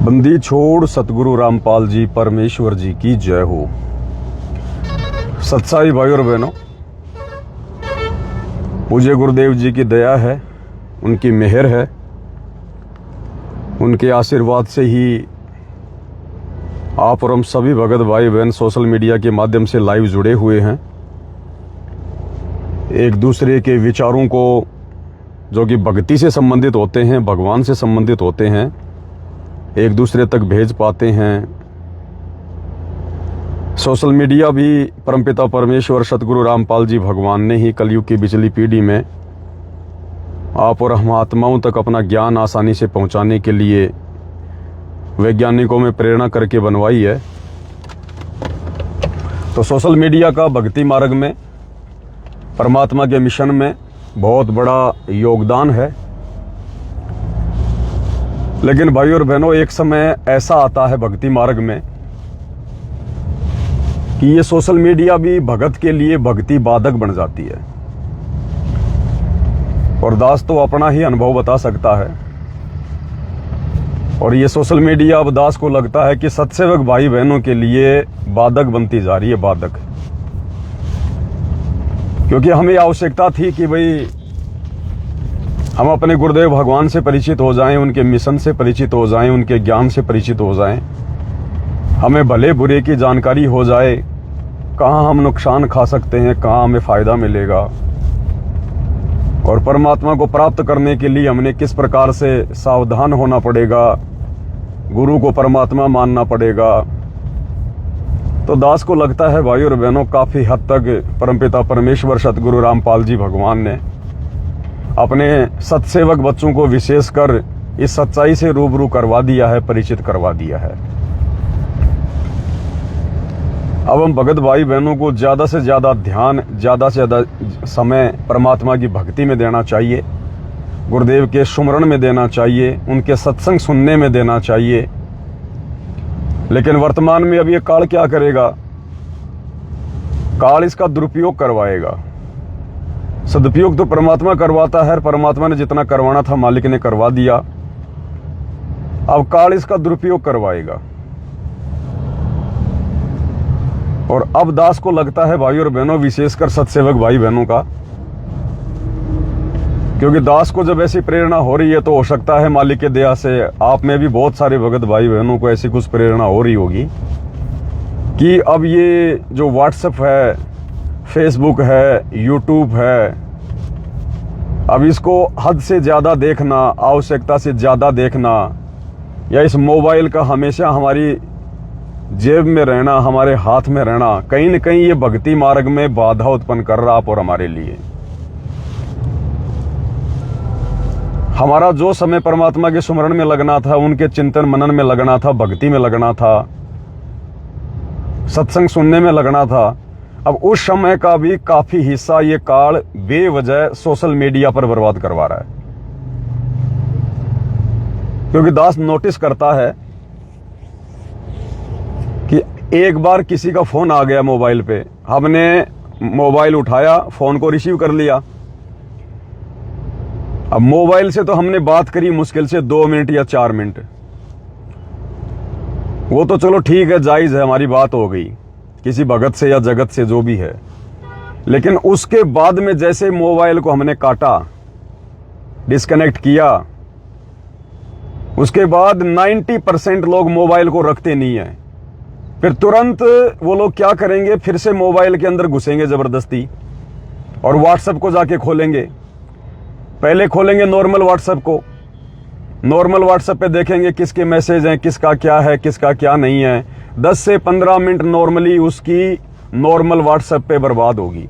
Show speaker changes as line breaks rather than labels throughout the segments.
बंदी छोड़ सतगुरु रामपाल जी परमेश्वर जी की जय हो। सत्साई भाई और बहनों, पूज्य गुरुदेव जी की दया है, उनकी मेहर है, उनके आशीर्वाद से ही आप और हम सभी भगत भाई बहन सोशल मीडिया के माध्यम से लाइव जुड़े हुए हैं। एक दूसरे के विचारों को जो कि भक्ति से संबंधित होते हैं, भगवान से संबंधित होते हैं, एक दूसरे तक भेज पाते हैं। सोशल मीडिया भी परमपिता परमेश्वर सतगुरु रामपाल जी भगवान ने ही कलयुग की बिचली पीढ़ी में आप और हम आत्माओं तक अपना ज्ञान आसानी से पहुंचाने के लिए वैज्ञानिकों में प्रेरणा करके बनवाई है। तो सोशल मीडिया का भक्ति मार्ग में, परमात्मा के मिशन में बहुत बड़ा योगदान है। लेकिन भाई और बहनों, एक समय ऐसा आता है भक्ति मार्ग में कि ये सोशल मीडिया भी भगत के लिए भक्ति बाधक बन जाती है। और दास तो अपना ही अनुभव बता सकता है। और ये सोशल मीडिया अब दास को लगता है कि सत्सेवक भाई बहनों के लिए बाधक बनती जा रही है, बाधक। क्योंकि हमें आवश्यकता थी कि भाई हम अपने गुरुदेव भगवान से परिचित हो जाएं, उनके मिशन से परिचित हो जाएं, उनके ज्ञान से परिचित हो जाएं, हमें भले बुरे की जानकारी हो जाए, कहाँ हम नुकसान खा सकते हैं, कहाँ हमें फायदा मिलेगा, और परमात्मा को प्राप्त करने के लिए हमने किस प्रकार से सावधान होना पड़ेगा, गुरु को परमात्मा मानना पड़ेगा। तो दास को लगता है भाई और बहनों, काफी हद तक परमपिता परमेश्वर सतगुरु रामपाल जी भगवान ने अपने सत्सेवक बच्चों को विशेषकर इस सच्चाई से रूबरू करवा दिया है, परिचित करवा दिया है। अब हम भगत भाई बहनों को ज्यादा से ज्यादा ध्यान, ज्यादा से ज्यादा समय परमात्मा की भक्ति में देना चाहिए, गुरुदेव के सुमरण में देना चाहिए, उनके सत्संग सुनने में देना चाहिए। लेकिन वर्तमान में अब ये काल क्या करेगा? काल इसका दुरुपयोग करवाएगा। सदुपयोग तो परमात्मा करवाता है, परमात्मा ने जितना करवाना था मालिक ने करवा दिया। अब काल इसका दुरुपयोग करवाएगा। और अब दास को लगता है भाई और बहनों, विशेषकर सत्सेवक भाई बहनों का, क्योंकि दास को जब ऐसी प्रेरणा हो रही है तो हो सकता है मालिक के दया से आप में भी बहुत सारे भगत भाई बहनों को ऐसी कुछ प्रेरणा हो रही होगी कि अब ये जो व्हाट्सएप है, फेसबुक है, यूट्यूब है, अब इसको हद से ज्यादा देखना, आवश्यकता से ज्यादा देखना, या इस मोबाइल का हमेशा हमारी जेब में रहना, हमारे हाथ में रहना, कहीं न कहीं ये भक्ति मार्ग में बाधा उत्पन्न कर रहा आप और हमारे लिए। हमारा जो समय परमात्मा के सुमरण में लगना था, उनके चिंतन मनन में लगना था, भक्ति में लगना था, सत्संग सुनने में लगना था, अब उस समय का भी काफी हिस्सा ये काल बेवजह सोशल मीडिया पर बर्बाद करवा रहा है। क्योंकि दास नोटिस करता है कि एक बार किसी का फोन आ गया मोबाइल पे, हमने मोबाइल उठाया, फोन को रिसीव कर लिया। अब मोबाइल से तो हमने बात करी मुश्किल से 2 मिनट या 4 मिनट, वो तो चलो ठीक है, जायज है, हमारी बात हो गई किसी भगत से या जगत से, जो भी है। लेकिन उसके बाद में जैसे मोबाइल को हमने काटा, डिस्कनेक्ट किया, उसके बाद 90% लोग मोबाइल को रखते नहीं है। फिर तुरंत वो लोग क्या करेंगे, फिर से मोबाइल के अंदर घुसेंगे जबरदस्ती और व्हाट्सएप को जाके खोलेंगे। पहले खोलेंगे नॉर्मल व्हाट्सएप को, नॉर्मल व्हाट्सएप पे देखेंगे किसके मैसेज हैं, किसका क्या है, किसका क्या नहीं है। 10 से 15 मिनट नॉर्मली उसकी नॉर्मल व्हाट्सएप पे बर्बाद होगी।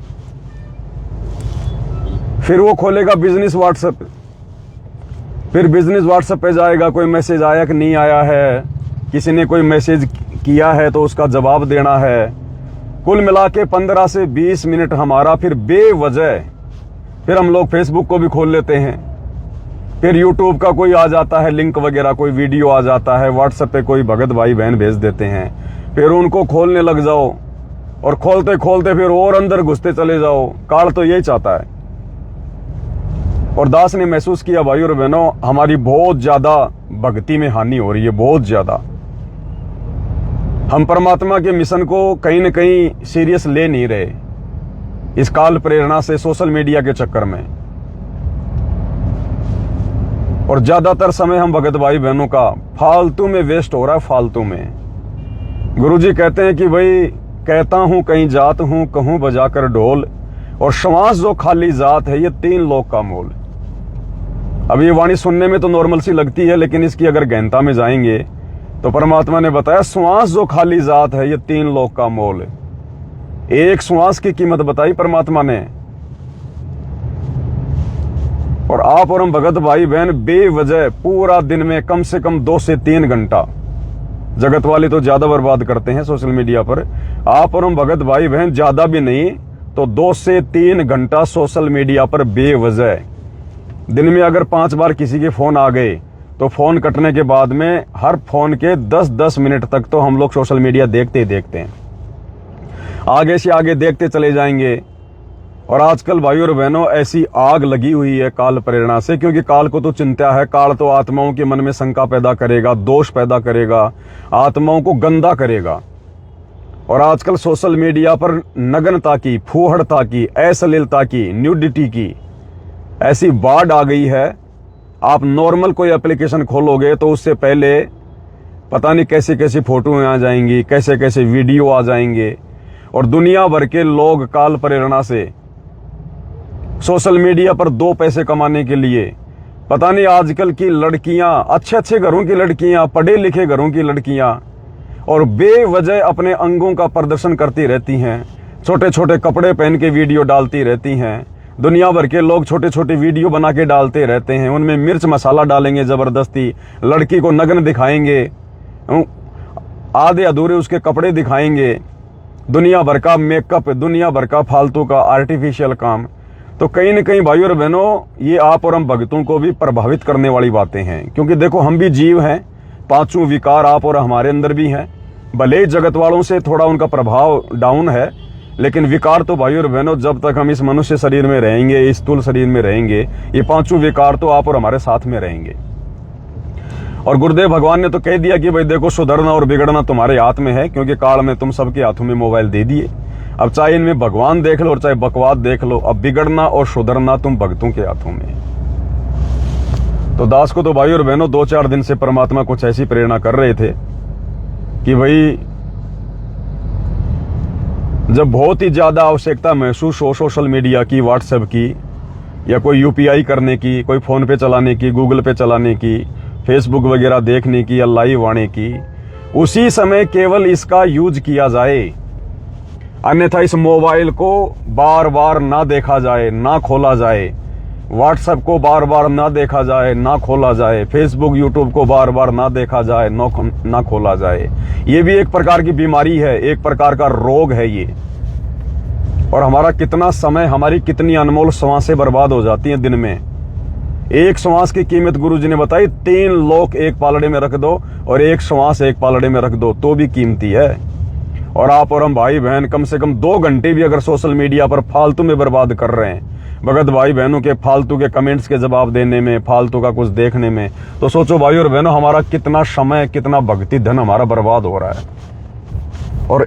फिर वो खोलेगा बिजनेस व्हाट्सएप, फिर बिजनेस व्हाट्सएप पे जाएगा, कोई मैसेज आया कि नहीं आया है, किसी ने कोई मैसेज किया है तो उसका जवाब देना है। कुल मिला के 15 से 20 मिनट हमारा फिर बेवजह, फिर हम लोग फेसबुक को भी खोल लेते हैं, फिर यूट्यूब का कोई आ जाता है लिंक वगैरह, कोई वीडियो आ जाता है, व्हाट्सएप पे कोई भगत भाई बहन भेज देते हैं, फिर उनको खोलने लग जाओ और खोलते खोलते फिर और अंदर घुसते चले जाओ। काल तो यही चाहता है। और दास ने महसूस किया भाई और बहनों, हमारी बहुत ज्यादा भक्ति में हानि हो रही है, बहुत ज्यादा। हम परमात्मा के मिशन को कहीं न कहीं सीरियस ले नहीं रहे इस काल प्रेरणा से, सोशल मीडिया के चक्कर में। और ज्यादातर समय हम भगत भाई बहनों का फालतू में वेस्ट हो रहा है, फालतू में। गुरुजी कहते हैं कि भाई कहता हूं कहीं जात हूं, कहूं बजाकर ढोल, और श्वास जो खाली जात है ये 3 लोक का मोल। अब ये वाणी सुनने में तो नॉर्मल सी लगती है, लेकिन इसकी अगर गहनता में जाएंगे तो परमात्मा ने बताया श्वास जो खाली जात है ये 3 लोक का मोल। एक श्वास की कीमत बताई परमात्मा ने। और आप और हम भगत भाई बहन बेवजह पूरा दिन में कम से कम 2 से 3 घंटा, जगत वाले तो ज्यादा बर्बाद करते हैं सोशल मीडिया पर, आप और हम भगत भाई बहन ज्यादा भी नहीं तो 2 से 3 घंटा सोशल मीडिया पर बेवजह। दिन में अगर 5 बार किसी के फोन आ गए तो फोन कटने के बाद में हर फोन के 10-10 मिनट तक तो हम लोग सोशल मीडिया देखते ही देखते हैं, आगे से आगे देखते चले जाएंगे। और आजकल भाई और बहनों ऐसी आग लगी हुई है काल प्रेरणा से, क्योंकि काल को तो चिंता है, काल तो आत्माओं के मन में शंका पैदा करेगा, दोष पैदा करेगा, आत्माओं को गंदा करेगा। और आजकल सोशल मीडिया पर नग्नता की, फूहड़ता की, अश्लीलता की, न्यूडिटी की ऐसी बाढ़ आ गई है। आप नॉर्मल कोई एप्लीकेशन खोलोगे तो उससे पहले पता नहीं कैसी कैसी फोटोएं आ जाएंगी, कैसे कैसे वीडियो आ जाएंगे। और दुनिया भर के लोग काल प्रेरणा से सोशल मीडिया पर 2 पैसे कमाने के लिए, पता नहीं आजकल की लड़कियां, अच्छे अच्छे घरों की लड़कियां, पढ़े लिखे घरों की लड़कियां, और बेवजह अपने अंगों का प्रदर्शन करती रहती हैं, छोटे छोटे कपड़े पहन के वीडियो डालती रहती हैं। दुनिया भर के लोग छोटे छोटे वीडियो बना के डालते रहते हैं, उनमें मिर्च मसाला डालेंगे जबरदस्ती, लड़की को नग्न दिखाएंगे, आधे अधूरे उसके कपड़े दिखाएंगे, दुनिया भर का मेकअप, दुनिया भर का फालतू का आर्टिफिशियल काम। तो कहीं न कहीं भाइयों और बहनों ये आप और हम भक्तों को भी प्रभावित करने वाली बातें हैं, क्योंकि देखो हम भी जीव हैं, 5 विकार आप और हमारे अंदर भी हैं। भले ही जगत वालों से थोड़ा उनका प्रभाव डाउन है, लेकिन विकार तो भाइयों और बहनों जब तक हम इस मनुष्य शरीर में रहेंगे, इस स्थूल शरीर में रहेंगे, ये 5 विकार तो आप और हमारे साथ में रहेंगे। और गुरुदेव भगवान ने तो कह दिया कि भाई देखो सुधरना और बिगड़ना तुम्हारे हाथ में है, क्योंकि काल में तुम सबके हाथों में मोबाइल दे दिए। अब चाहे इनमें भगवान देख लो और चाहे बकवाद देख लो, अब बिगड़ना और सुधरना तुम भक्तों के हाथों में। तो दास को तो भाई और बहनों 2-4 दिन से परमात्मा कुछ ऐसी प्रेरणा कर रहे थे कि भाई जब बहुत ही ज्यादा आवश्यकता महसूस हो सोशल मीडिया की, व्हाट्सएप की, या कोई यूपीआई करने की, कोई फोन पे चलाने की, गूगल पे चलाने की, फेसबुक वगैरह देखने की या लाइव आने की, उसी समय केवल इसका यूज किया जाए। अन्यथा इस मोबाइल को बार बार ना देखा जाए, ना खोला जाए, व्हाट्सएप को बार बार ना देखा जाए, ना खोला जाए, फेसबुक यूट्यूब को बार बार ना देखा जाए, ना खोला जाए। ये भी एक प्रकार की बीमारी है, एक प्रकार का रोग है ये। और हमारा कितना समय, हमारी कितनी अनमोल श्वासें बर्बाद हो जाती हैं दिन में। एक श्वास की कीमत गुरुजी ने बताई, 3 लोक एक पालड़े में रख दो और एक श्वास एक पालड़े में रख दो तो भी कीमती है। और आप और हम भाई बहन कम से कम 2 घंटे भी अगर सोशल मीडिया पर फालतू में बर्बाद कर रहे हैं, भगत भाई बहनों के फालतू के कमेंट्स के जवाब देने में, फालतू का कुछ देखने में, तो सोचो भाई और बहनों हमारा कितना समय, कितना भक्ति धन हमारा बर्बाद हो रहा है। और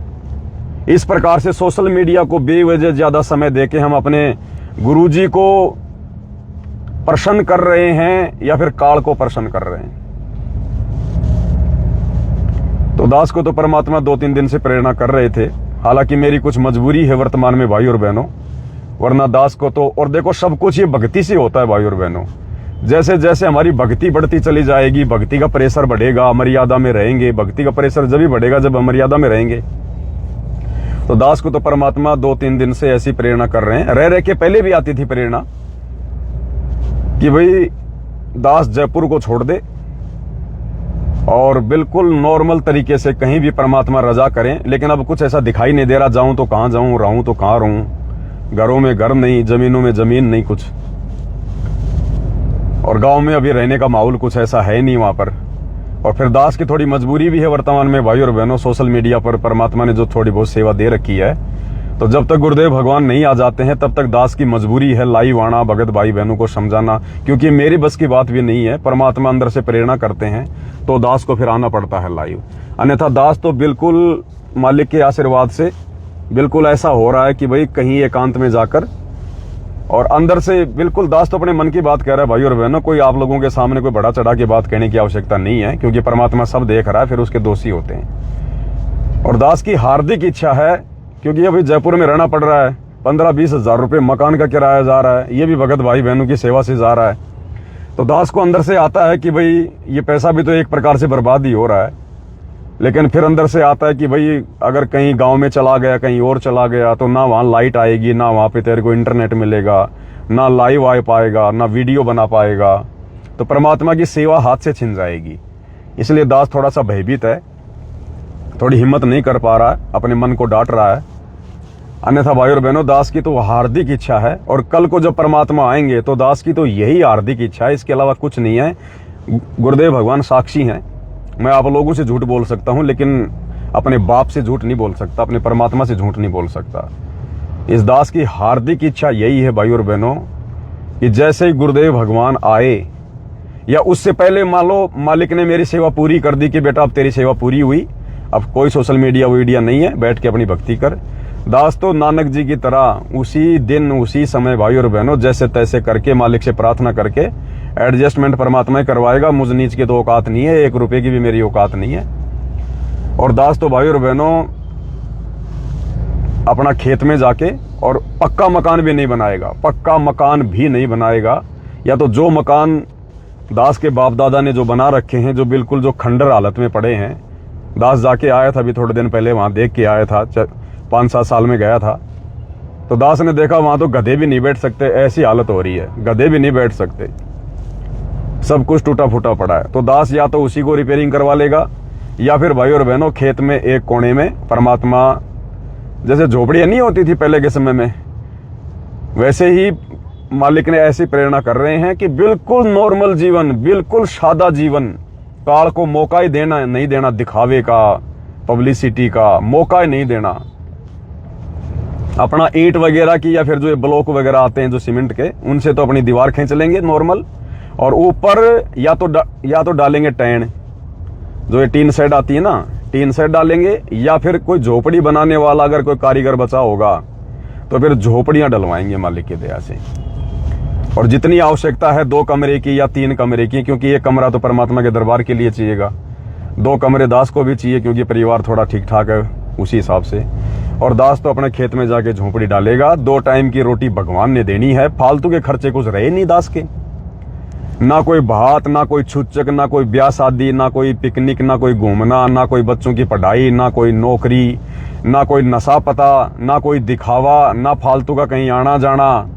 इस प्रकार से सोशल मीडिया को बेवजह ज्यादा समय देके हम अपने गुरुजी को प्रसन्न कर रहे हैं या फिर काल को प्रसन्न कर रहे हैं। तो दास को तो परमात्मा 2-3 दिन से प्रेरणा कर रहे थे, हालांकि मेरी कुछ मजबूरी है वर्तमान में भाई और बहनों, वरना दास को तो, और देखो सब कुछ ये भक्ति से होता है भाई और बहनों। जैसे जैसे हमारी भक्ति बढ़ती चली जाएगी, भक्ति का प्रेशर बढ़ेगा, मर्यादा में रहेंगे। भक्ति का प्रेशर जब ही बढ़ेगा जब हम मर्यादा में रहेंगे। तो दास को तो परमात्मा 2-3 दिन से ऐसी प्रेरणा कर रहे हैं। रह के पहले भी आती थी प्रेरणा कि भाई दास जयपुर को छोड़ दे और बिल्कुल नॉर्मल तरीके से कहीं भी परमात्मा रजा करें। लेकिन अब कुछ ऐसा दिखाई नहीं दे रहा, जाऊं तो कहां जाऊं, रहूं तो कहां रहूं, घरों में घर नहीं, जमीनों में जमीन नहीं कुछ, और गांव में अभी रहने का माहौल कुछ ऐसा है नहीं वहां पर। और फिर दास की थोड़ी मजबूरी भी है वर्तमान में भाई और बहनों, सोशल मीडिया पर परमात्मा ने जो थोड़ी बहुत सेवा दे रखी है, तो जब तक गुरुदेव भगवान नहीं आ जाते हैं तब तक दास की मजबूरी है लाइव आना, भगत भाई बहनों को समझाना, क्योंकि मेरी बस की बात भी नहीं है। परमात्मा अंदर से प्रेरणा करते हैं तो दास को फिर आना पड़ता है लाइव। अन्यथा दास तो बिल्कुल मालिक के आशीर्वाद से बिल्कुल ऐसा हो रहा है कि भाई कहीं एकांत में जाकर और अंदर से बिल्कुल दास तो अपने मन की बात कह रहा है। भाई और बहनों, कोई आप लोगों के सामने कोई बड़ा चढ़ा के बात कहने की आवश्यकता नहीं है, क्योंकि परमात्मा सब देख रहा है, फिर उसके दोषी होते हैं। और दास की हार्दिक इच्छा है, क्योंकि अभी जयपुर में रहना पड़ रहा है, 15-20 हजार रुपये मकान का किराया जा रहा है, ये भी भगत भाई बहनों की सेवा से जा रहा है। तो दास को अंदर से आता है कि भाई ये पैसा भी तो एक प्रकार से बर्बाद ही हो रहा है, लेकिन फिर अंदर से आता है कि भाई अगर कहीं गांव में चला गया, कहीं और चला गया, तो ना वहाँ लाइट आएगी, ना वहाँ पे तेरे को इंटरनेट मिलेगा, ना लाइव आ पाएगा, ना वीडियो बना पाएगा, तो परमात्मा की सेवा हाथ से छिन जाएगी। इसलिए दास थोड़ा सा भयभीत है, थोड़ी हिम्मत नहीं कर पा रहा है, अपने मन को डांट रहा है। अन्यथा भाई और बहनों, दास की तो हार्दिक इच्छा है, और कल को जब परमात्मा आएंगे तो दास की तो यही हार्दिक इच्छा है, इसके अलावा कुछ नहीं है। गुरुदेव भगवान साक्षी हैं, मैं आप लोगों से झूठ बोल सकता हूं, लेकिन अपने बाप से झूठ नहीं बोल सकता, अपने परमात्मा से झूठ नहीं बोल सकता। इस दास की हार्दिक इच्छा यही है भाई और बहनों कि जैसे ही गुरुदेव भगवान आए या उससे पहले मान लो मालिक ने मेरी सेवा पूरी कर दी कि बेटा अब तेरी सेवा पूरी हुई, अब कोई सोशल मीडिया वीडिया नहीं है, बैठ के अपनी भक्ति कर। दास तो नानक जी की तरह उसी दिन उसी समय भाई और बहनों जैसे तैसे करके मालिक से प्रार्थना करके एडजस्टमेंट परमात्मा ही करवाएगा। मुझ नीच की तो औकात नहीं है, 1 रुपए की भी मेरी औकात नहीं है। और दास तो भाई और बहनों अपना खेत में जाके और पक्का मकान भी नहीं बनाएगा, पक्का मकान भी नहीं बनाएगा। या तो जो मकान दास के बाप दादा ने जो बना रखे हैं, जो बिल्कुल जो खंडर हालत में पड़े हैं, दास जाके आया था अभी थोड़े दिन पहले, वहां देख के आया था, 5-7 साल में गया था, तो दास ने देखा वहां तो गधे भी नहीं बैठ सकते, ऐसी हालत हो रही है, गधे भी नहीं बैठ सकते, सब कुछ टूटा फूटा पड़ा है। तो दास या तो उसी को रिपेयरिंग करवा लेगा, या फिर भाई और बहनों खेत में एक कोने में परमात्मा, जैसे झोपड़ियां नहीं होती थी पहले के समय में, वैसे ही मालिक ने ऐसी प्रेरणा कर रहे हैं कि बिल्कुल नॉर्मल जीवन, बिल्कुल सादा जीवन, काल को मौका ही देना नहीं देना, दिखावे का, पब्लिसिटी का मौका ही नहीं देना। अपना ईंट वगैरह की या फिर जो ब्लॉक वगैरह आते हैं जो सीमेंट के, उनसे तो अपनी दीवार खींच लेंगे नॉर्मल, और ऊपर या तो डालेंगे टैन, जो ये टीन शेड आती है ना, टीन शेड डालेंगे, या फिर कोई झोपड़ी बनाने वाला अगर कोई कारीगर बचा होगा तो फिर झोपड़ियां डलवाएंगे मालिक की दया से। और जितनी आवश्यकता है 2 कमरे की या 3 कमरे की, क्योंकि 1 कमरा तो परमात्मा के दरबार के लिए चाहिएगा, 2 कमरे दास को भी चाहिए, क्योंकि परिवार थोड़ा ठीक ठाक है उसी हिसाब से। और दास तो अपने खेत में जाके झोपड़ी डालेगा। 2 टाइम की रोटी भगवान ने देनी है, फालतू के खर्चे कुछ रहे नहीं दास के, ना कोई भात, ना कोई छुच्चक, ना कोई ब्याह शादी, ना कोई पिकनिक, ना कोई घूमना, ना कोई बच्चों की पढ़ाई, ना कोई नौकरी, ना कोई नशा पता, ना कोई दिखावा, ना फालतू का कहीं आना जाना,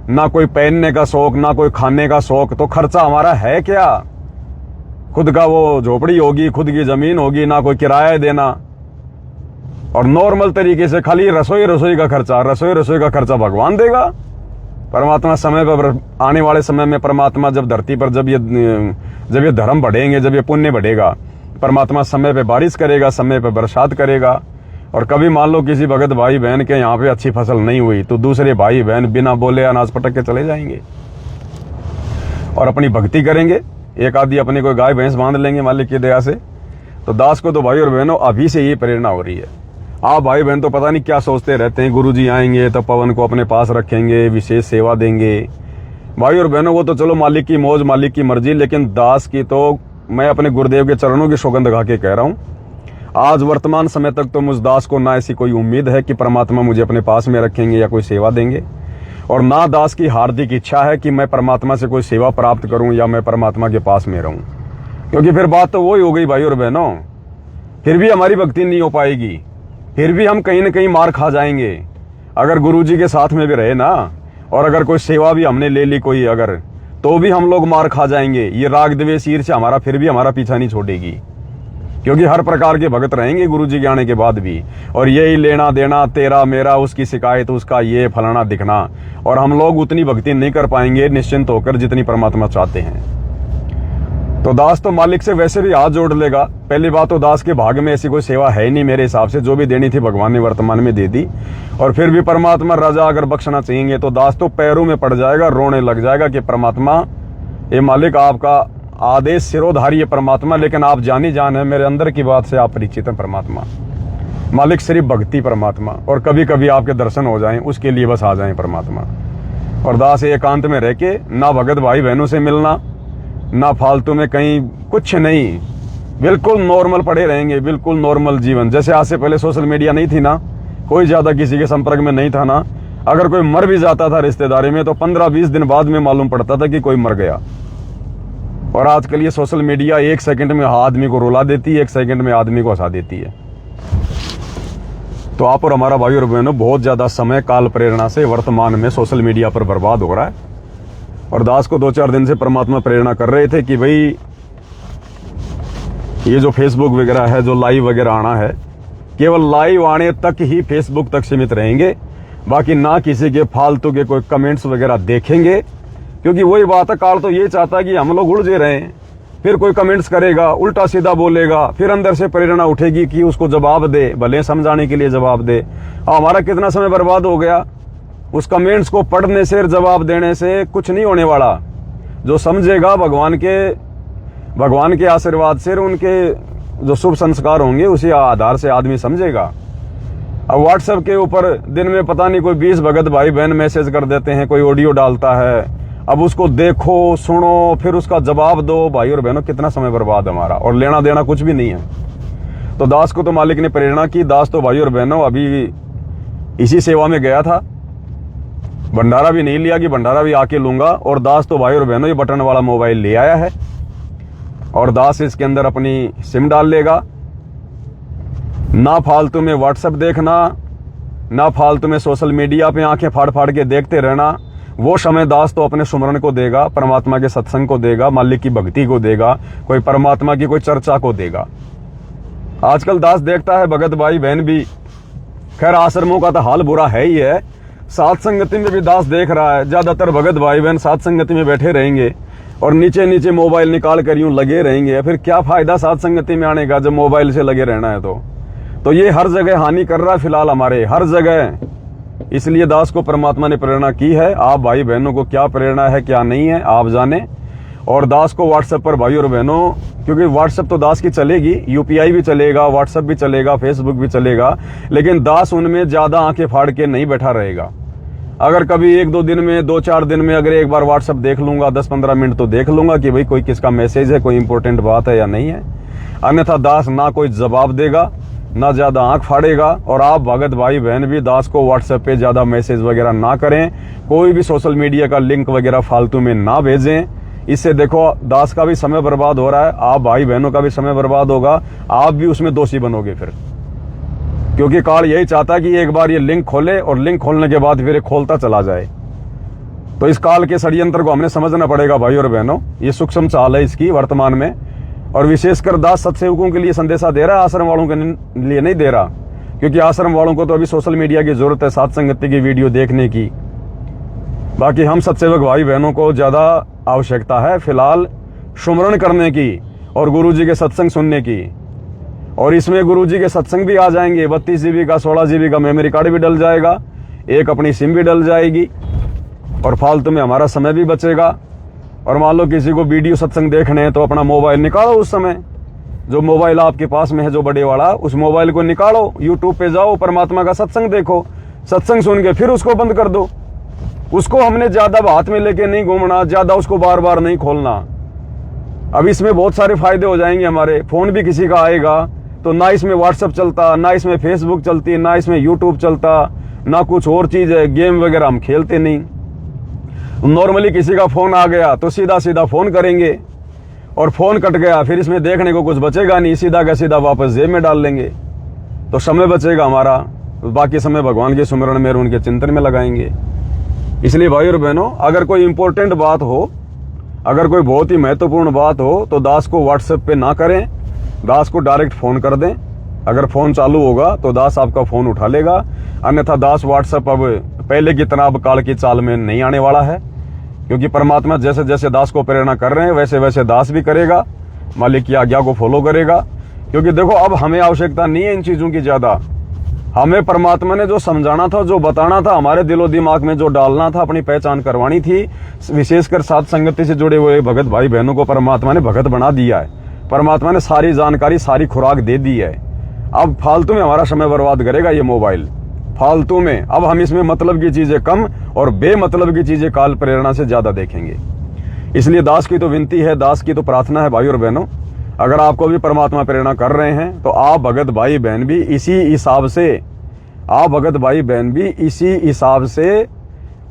ना कोई पहनने का शौक, ना कोई खाने का शौक। तो खर्चा हमारा है क्या? खुद का वो झोपड़ी होगी, खुद की जमीन होगी, ना कोई किराया देना, और नॉर्मल तरीके से खाली रसोई का खर्चा, रसोई का खर्चा भगवान देगा। परमात्मा समय पर, आने वाले समय में परमात्मा जब धरती पर जब ये धर्म बढ़ेंगे, जब ये पुण्य बढ़ेगा, परमात्मा समय पे बारिश करेगा, समय पे बरसात करेगा। और कभी मान लो किसी भगत भाई बहन के यहाँ पे अच्छी फसल नहीं हुई तो दूसरे भाई बहन बिना बोले अनाज पटक के चले जाएंगे और अपनी भक्ति करेंगे। एक आदि अपने कोई गाय भैंस बांध लेंगे मालिक की दया से। तो दास को तो भाई और बहनों अभी से ये प्रेरणा हो रही है। आप भाई बहन तो पता नहीं क्या सोचते रहते हैं, गुरुजी आएंगे तो पवन को अपने पास रखेंगे, विशेष सेवा देंगे। भाई और बहनों, वो तो चलो मालिक की मौज, मालिक की मर्जी, लेकिन दास की तो मैं अपने गुरुदेव के चरणों की सौगंध खा के कह रहा हूँ, आज वर्तमान समय तक तो मुझ दास को ना ऐसी कोई उम्मीद है कि परमात्मा मुझे अपने पास में रखेंगे या कोई सेवा देंगे, और ना दास की हार्दिक इच्छा है कि मैं परमात्मा से कोई सेवा प्राप्त करूं या मैं परमात्मा के पास में रहूं। क्योंकि फिर बात तो वही हो गई भाई और बहनों, फिर भी हमारी भक्ति नहीं हो पाएगी, फिर भी हम कहीं ना कहीं मार खा जाएंगे। अगर गुरुजी के साथ में भी रहे ना, और अगर कोई सेवा भी हमने ले ली कोई अगर, तो भी हम लोग मार खा जाएंगे। ये राग द्वेष ईर्ष्या हमारा फिर भी हमारा पीछा नहीं छोड़ेगी, क्योंकि हर प्रकार के भगत रहेंगे गुरुजी के आने के बाद भी, और यही लेना देना, तेरा मेरा, उसकी शिकायत, उसका ये फलाना दिखना, और हम लोग उतनी भक्ति नहीं कर पाएंगे निश्चिंत होकर जितनी परमात्मा चाहते हैं। तो दास तो मालिक से वैसे भी हाथ जोड़ लेगा। पहली बात तो दास के भाग में ऐसी कोई सेवा है ही नहीं मेरे हिसाब से, जो भी देनी थी भगवान ने वर्तमान में दे दी। और फिर भी परमात्मा राजा अगर बख्शना चाहेंगे तो दास तो पैरों में पड़ जाएगा, रोने लग जाएगा कि परमात्मा, ये मालिक आपका आदेश सिरोधारी है परमात्मा, लेकिन आप जानी जान है, मेरे अंदर की बात से आप परिचित हैं परमात्मा। मालिक सिर्फ भक्ति परमात्मा, और कभी कभी आपके दर्शन हो जाएं उसके लिए बस आ जाएं परमात्मा। और दास एकांत में रह के ना भगत भाई बहनों से मिलना, ना फालतू में कहीं, कुछ नहीं, बिल्कुल नॉर्मल पड़े रहेंगे, बिल्कुल नॉर्मल जीवन। जैसे आज से पहले सोशल मीडिया नहीं थी ना, कोई ज्यादा किसी के संपर्क में नहीं था ना, अगर कोई मर भी जाता था रिश्तेदारी में तो 15-20 दिन बाद में मालूम पड़ता था कि कोई मर गया। और आजकल ये सोशल मीडिया 1 सेकंड में आदमी को रुला देती है, 1 सेकंड में आदमी को हंसा देती है। तो आप और हमारा भाई और बहनों बहुत ज्यादा समय काल प्रेरणा से वर्तमान में सोशल मीडिया पर बर्बाद हो रहा है। और दास को 2-4 दिन से परमात्मा प्रेरणा कर रहे थे कि भाई ये जो फेसबुक वगैरह है, जो लाइव वगैरह आना है, केवल लाइव आने तक ही फेसबुक तक सीमित रहेंगे, बाकी ना किसी के फालतू के कोई कमेंट्स वगैरह देखेंगे। क्योंकि वही बात है, काल तो ये चाहता है कि हम लोग उलझे रहें, फिर कोई कमेंट्स करेगा, उल्टा सीधा बोलेगा, फिर अंदर से प्रेरणा उठेगी कि उसको जवाब दे, भले समझाने के लिए जवाब दे। हमारा कितना समय बर्बाद हो गया उस कमेंट्स को पढ़ने से, जवाब देने से कुछ नहीं होने वाला। जो समझेगा भगवान के आशीर्वाद से, उनके जो शुभ संस्कार होंगे उसी आधार से आदमी समझेगा। अब व्हाट्सएप के ऊपर दिन में पता नहीं कोई 20 भगत भाई बहन मैसेज कर देते हैं, कोई ऑडियो डालता है, अब उसको देखो, सुनो, फिर उसका जवाब दो। भाई और बहनों कितना समय बर्बाद हमारा, और लेना देना कुछ भी नहीं है। तो दास को तो मालिक ने प्रेरणा की। दास तो भाई और बहनों अभी इसी सेवा में गया था, भंडारा भी नहीं लिया कि भंडारा भी आके लूंगा। और दास तो भाई और बहनों ये बटन वाला मोबाइल ले आया है, और दास इसके अंदर अपनी सिम डाल लेगा। ना फालतू में व्हाट्सएप देखना, ना फालतू में सोशल मीडिया पे आंखें फाड़ फाड़ के देखते रहना। वो समय दास तो अपने सुमरन को देगा, परमात्मा के सत्संग को देगा, मालिक की भक्ति को देगा, कोई परमात्मा की कोई चर्चा को देगा। आजकल दास देखता है भगत भाई बहन भी, खैर आश्रमों का तो हाल बुरा है ही है, सात संगति में भी दास देख रहा है ज्यादातर भगत भाई बहन सात संगति में बैठे रहेंगे और नीचे नीचे मोबाइल निकाल कर यूं लगे रहेंगे। फिर क्या फायदा सात संगति में आने का जब मोबाइल से लगे रहना है। तो ये हर जगह हानि कर रहा है फिलहाल हमारे, हर जगह। इसलिए दास को परमात्मा ने प्रेरणा की है। आप भाई बहनों को क्या प्रेरणा है क्या नहीं है आप जाने। और दास को व्हाट्सएप पर भाई और बहनों, क्योंकि व्हाट्सएप तो दास की चलेगी, यूपीआई भी चलेगा, व्हाट्सएप भी चलेगा, फेसबुक भी चलेगा, लेकिन दास उनमें ज्यादा आंखें फाड़ के नहीं बैठा रहेगा। अगर कभी 1-2 दिन में 2-4 दिन में अगर एक बार व्हाट्सएप देख लूंगा 10-15 मिनट तो देख लूंगा कि भाई कोई किसका मैसेज है, कोई इंपॉर्टेंट बात है या नहीं है। अन्यथा दास ना कोई जवाब देगा ना ज्यादा आंख फाड़ेगा। और आप भगत भाई बहन भी दास को व्हाट्सएप पे ज्यादा मैसेज वगैरह ना करें, कोई भी सोशल मीडिया का लिंक वगैरह फालतू में ना भेजें। इससे देखो दास का भी समय बर्बाद हो रहा है, आप भाई बहनों का भी समय बर्बाद होगा, आप भी उसमें दोषी बनोगे फिर। क्योंकि काल यही चाहता है कि एक बार ये लिंक खोले और लिंक खोलने के बाद फिर खोलता चला जाए। तो इस काल के षड्यंत्र को हमने समझना पड़ेगा भाई और बहनों। ये सूक्ष्म चाल है इसकी वर्तमान में, और विशेषकर दास सत्सेवकों के लिए संदेशा दे रहा है, आश्रम वालों के लिए नहीं दे रहा। क्योंकि आश्रम वालों को तो अभी सोशल मीडिया की जरूरत है सात संगति की वीडियो देखने की। बाकी हम सत्सेवक भाई बहनों को ज्यादा आवश्यकता है फिलहाल सुमरन करने की और गुरुजी के सत्संग सुनने की। और इसमें गुरुजी के सत्संग भी आ जाएंगे, 32 GB का 16 GB का मेमोरी कार्ड भी डल जाएगा, एक अपनी सिम भी डल जाएगी, और फालतू में हमारा समय भी बचेगा। और मान लो किसी को वीडियो सत्संग देखने हैं तो अपना मोबाइल निकालो, उस समय जो मोबाइल आपके पास में है जो बड़े वाला, उस मोबाइल को निकालो, यूट्यूब पे जाओ, परमात्मा का सत्संग देखो, सत्संग सुन के फिर उसको बंद कर दो। उसको हमने ज्यादा हाथ में लेके नहीं घूमना, ज्यादा उसको बार बार नहीं खोलना। अब इसमें बहुत सारे फायदे हो जाएंगे हमारे। फोन भी किसी का आएगा तो ना इसमें व्हाट्सएप चलता, ना इसमें फेसबुक चलती, ना इसमें यूट्यूब चलता, ना कुछ और चीज है, गेम वगैरह हम खेलते नहीं। नॉर्मली किसी का फोन आ गया तो सीधा सीधा फोन करेंगे, और फोन कट गया फिर इसमें देखने को कुछ बचेगा नहीं, सीधा का सीधा वापस जेब में डाल लेंगे। तो समय बचेगा हमारा, बाकी समय भगवान के सुमिरन में उनके चिंतन में लगाएंगे। इसलिए भाई और बहनों, अगर कोई इंपॉर्टेंट बात हो, अगर कोई बहुत ही महत्वपूर्ण बात हो तो दास को व्हाट्सएप पे ना करें, दास को डायरेक्ट फोन कर दें। अगर फोन चालू होगा तो दास आपका फोन उठा लेगा, अन्यथा दास व्हाट्सएप अब पहले की तरह अब काल की चाल में नहीं आने वाला है। क्योंकि परमात्मा जैसे जैसे दास को प्रेरणा कर रहे हैं वैसे वैसे दास भी करेगा। मालिक की आज्ञा को फॉलो करेगा। क्योंकि देखो अब हमें आवश्यकता नहीं है इन चीजों की ज्यादा। हमें परमात्मा ने जो समझाना था, जो बताना था, हमारे दिलो दिमाग में जो डालना था, अपनी पहचान करवानी थी, विशेषकर साथ संगति से जुड़े हुए भगत भाई बहनों को परमात्मा ने भगत बना दिया है। परमात्मा ने सारी जानकारी, सारी खुराक दे दी है। अब फालतू में हमारा समय बर्बाद करेगा ये मोबाइल, फालतू में। अब हम इसमें मतलब की चीजें कम और बेमतलब की चीजें काल प्रेरणा से ज्यादा देखेंगे। इसलिए दास की तो विनती है, दास की तो प्रार्थना है भाई और बहनों, अगर आपको भी परमात्मा प्रेरणा कर रहे हैं तो आप भगत भाई बहन भी इसी हिसाब से, आप भगत भाई बहन भी इसी हिसाब से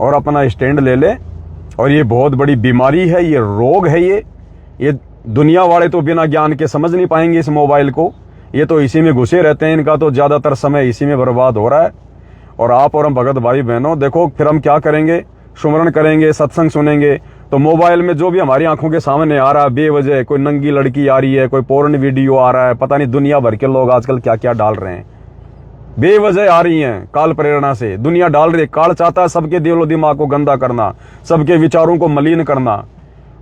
और अपना स्टैंड ले ले। और ये बहुत बड़ी बीमारी है, ये रोग है, ये दुनिया वाले तो बिना ज्ञान के समझ नहीं पाएंगे इस मोबाइल को। ये तो इसी में घुसे रहते हैं, इनका तो ज्यादातर समय इसी में बर्बाद हो रहा है। और आप और हम भगत भाई बहनों देखो, फिर हम क्या करेंगे, सुमरण करेंगे, सत्संग सुनेंगे, तो मोबाइल में जो भी हमारी आंखों के सामने आ रहा है बेवजह, कोई नंगी लड़की आ रही है, कोई पोर्न वीडियो आ रहा है, पता नहीं दुनिया भर के लोग आजकल क्या क्या डाल रहे हैं, बेवजह आ रही हैं, काल प्रेरणा से दुनिया डाल रही है। काल चाहता है सबके दिलो दिमाग को गंदा करना, सबके विचारों को मलिन करना।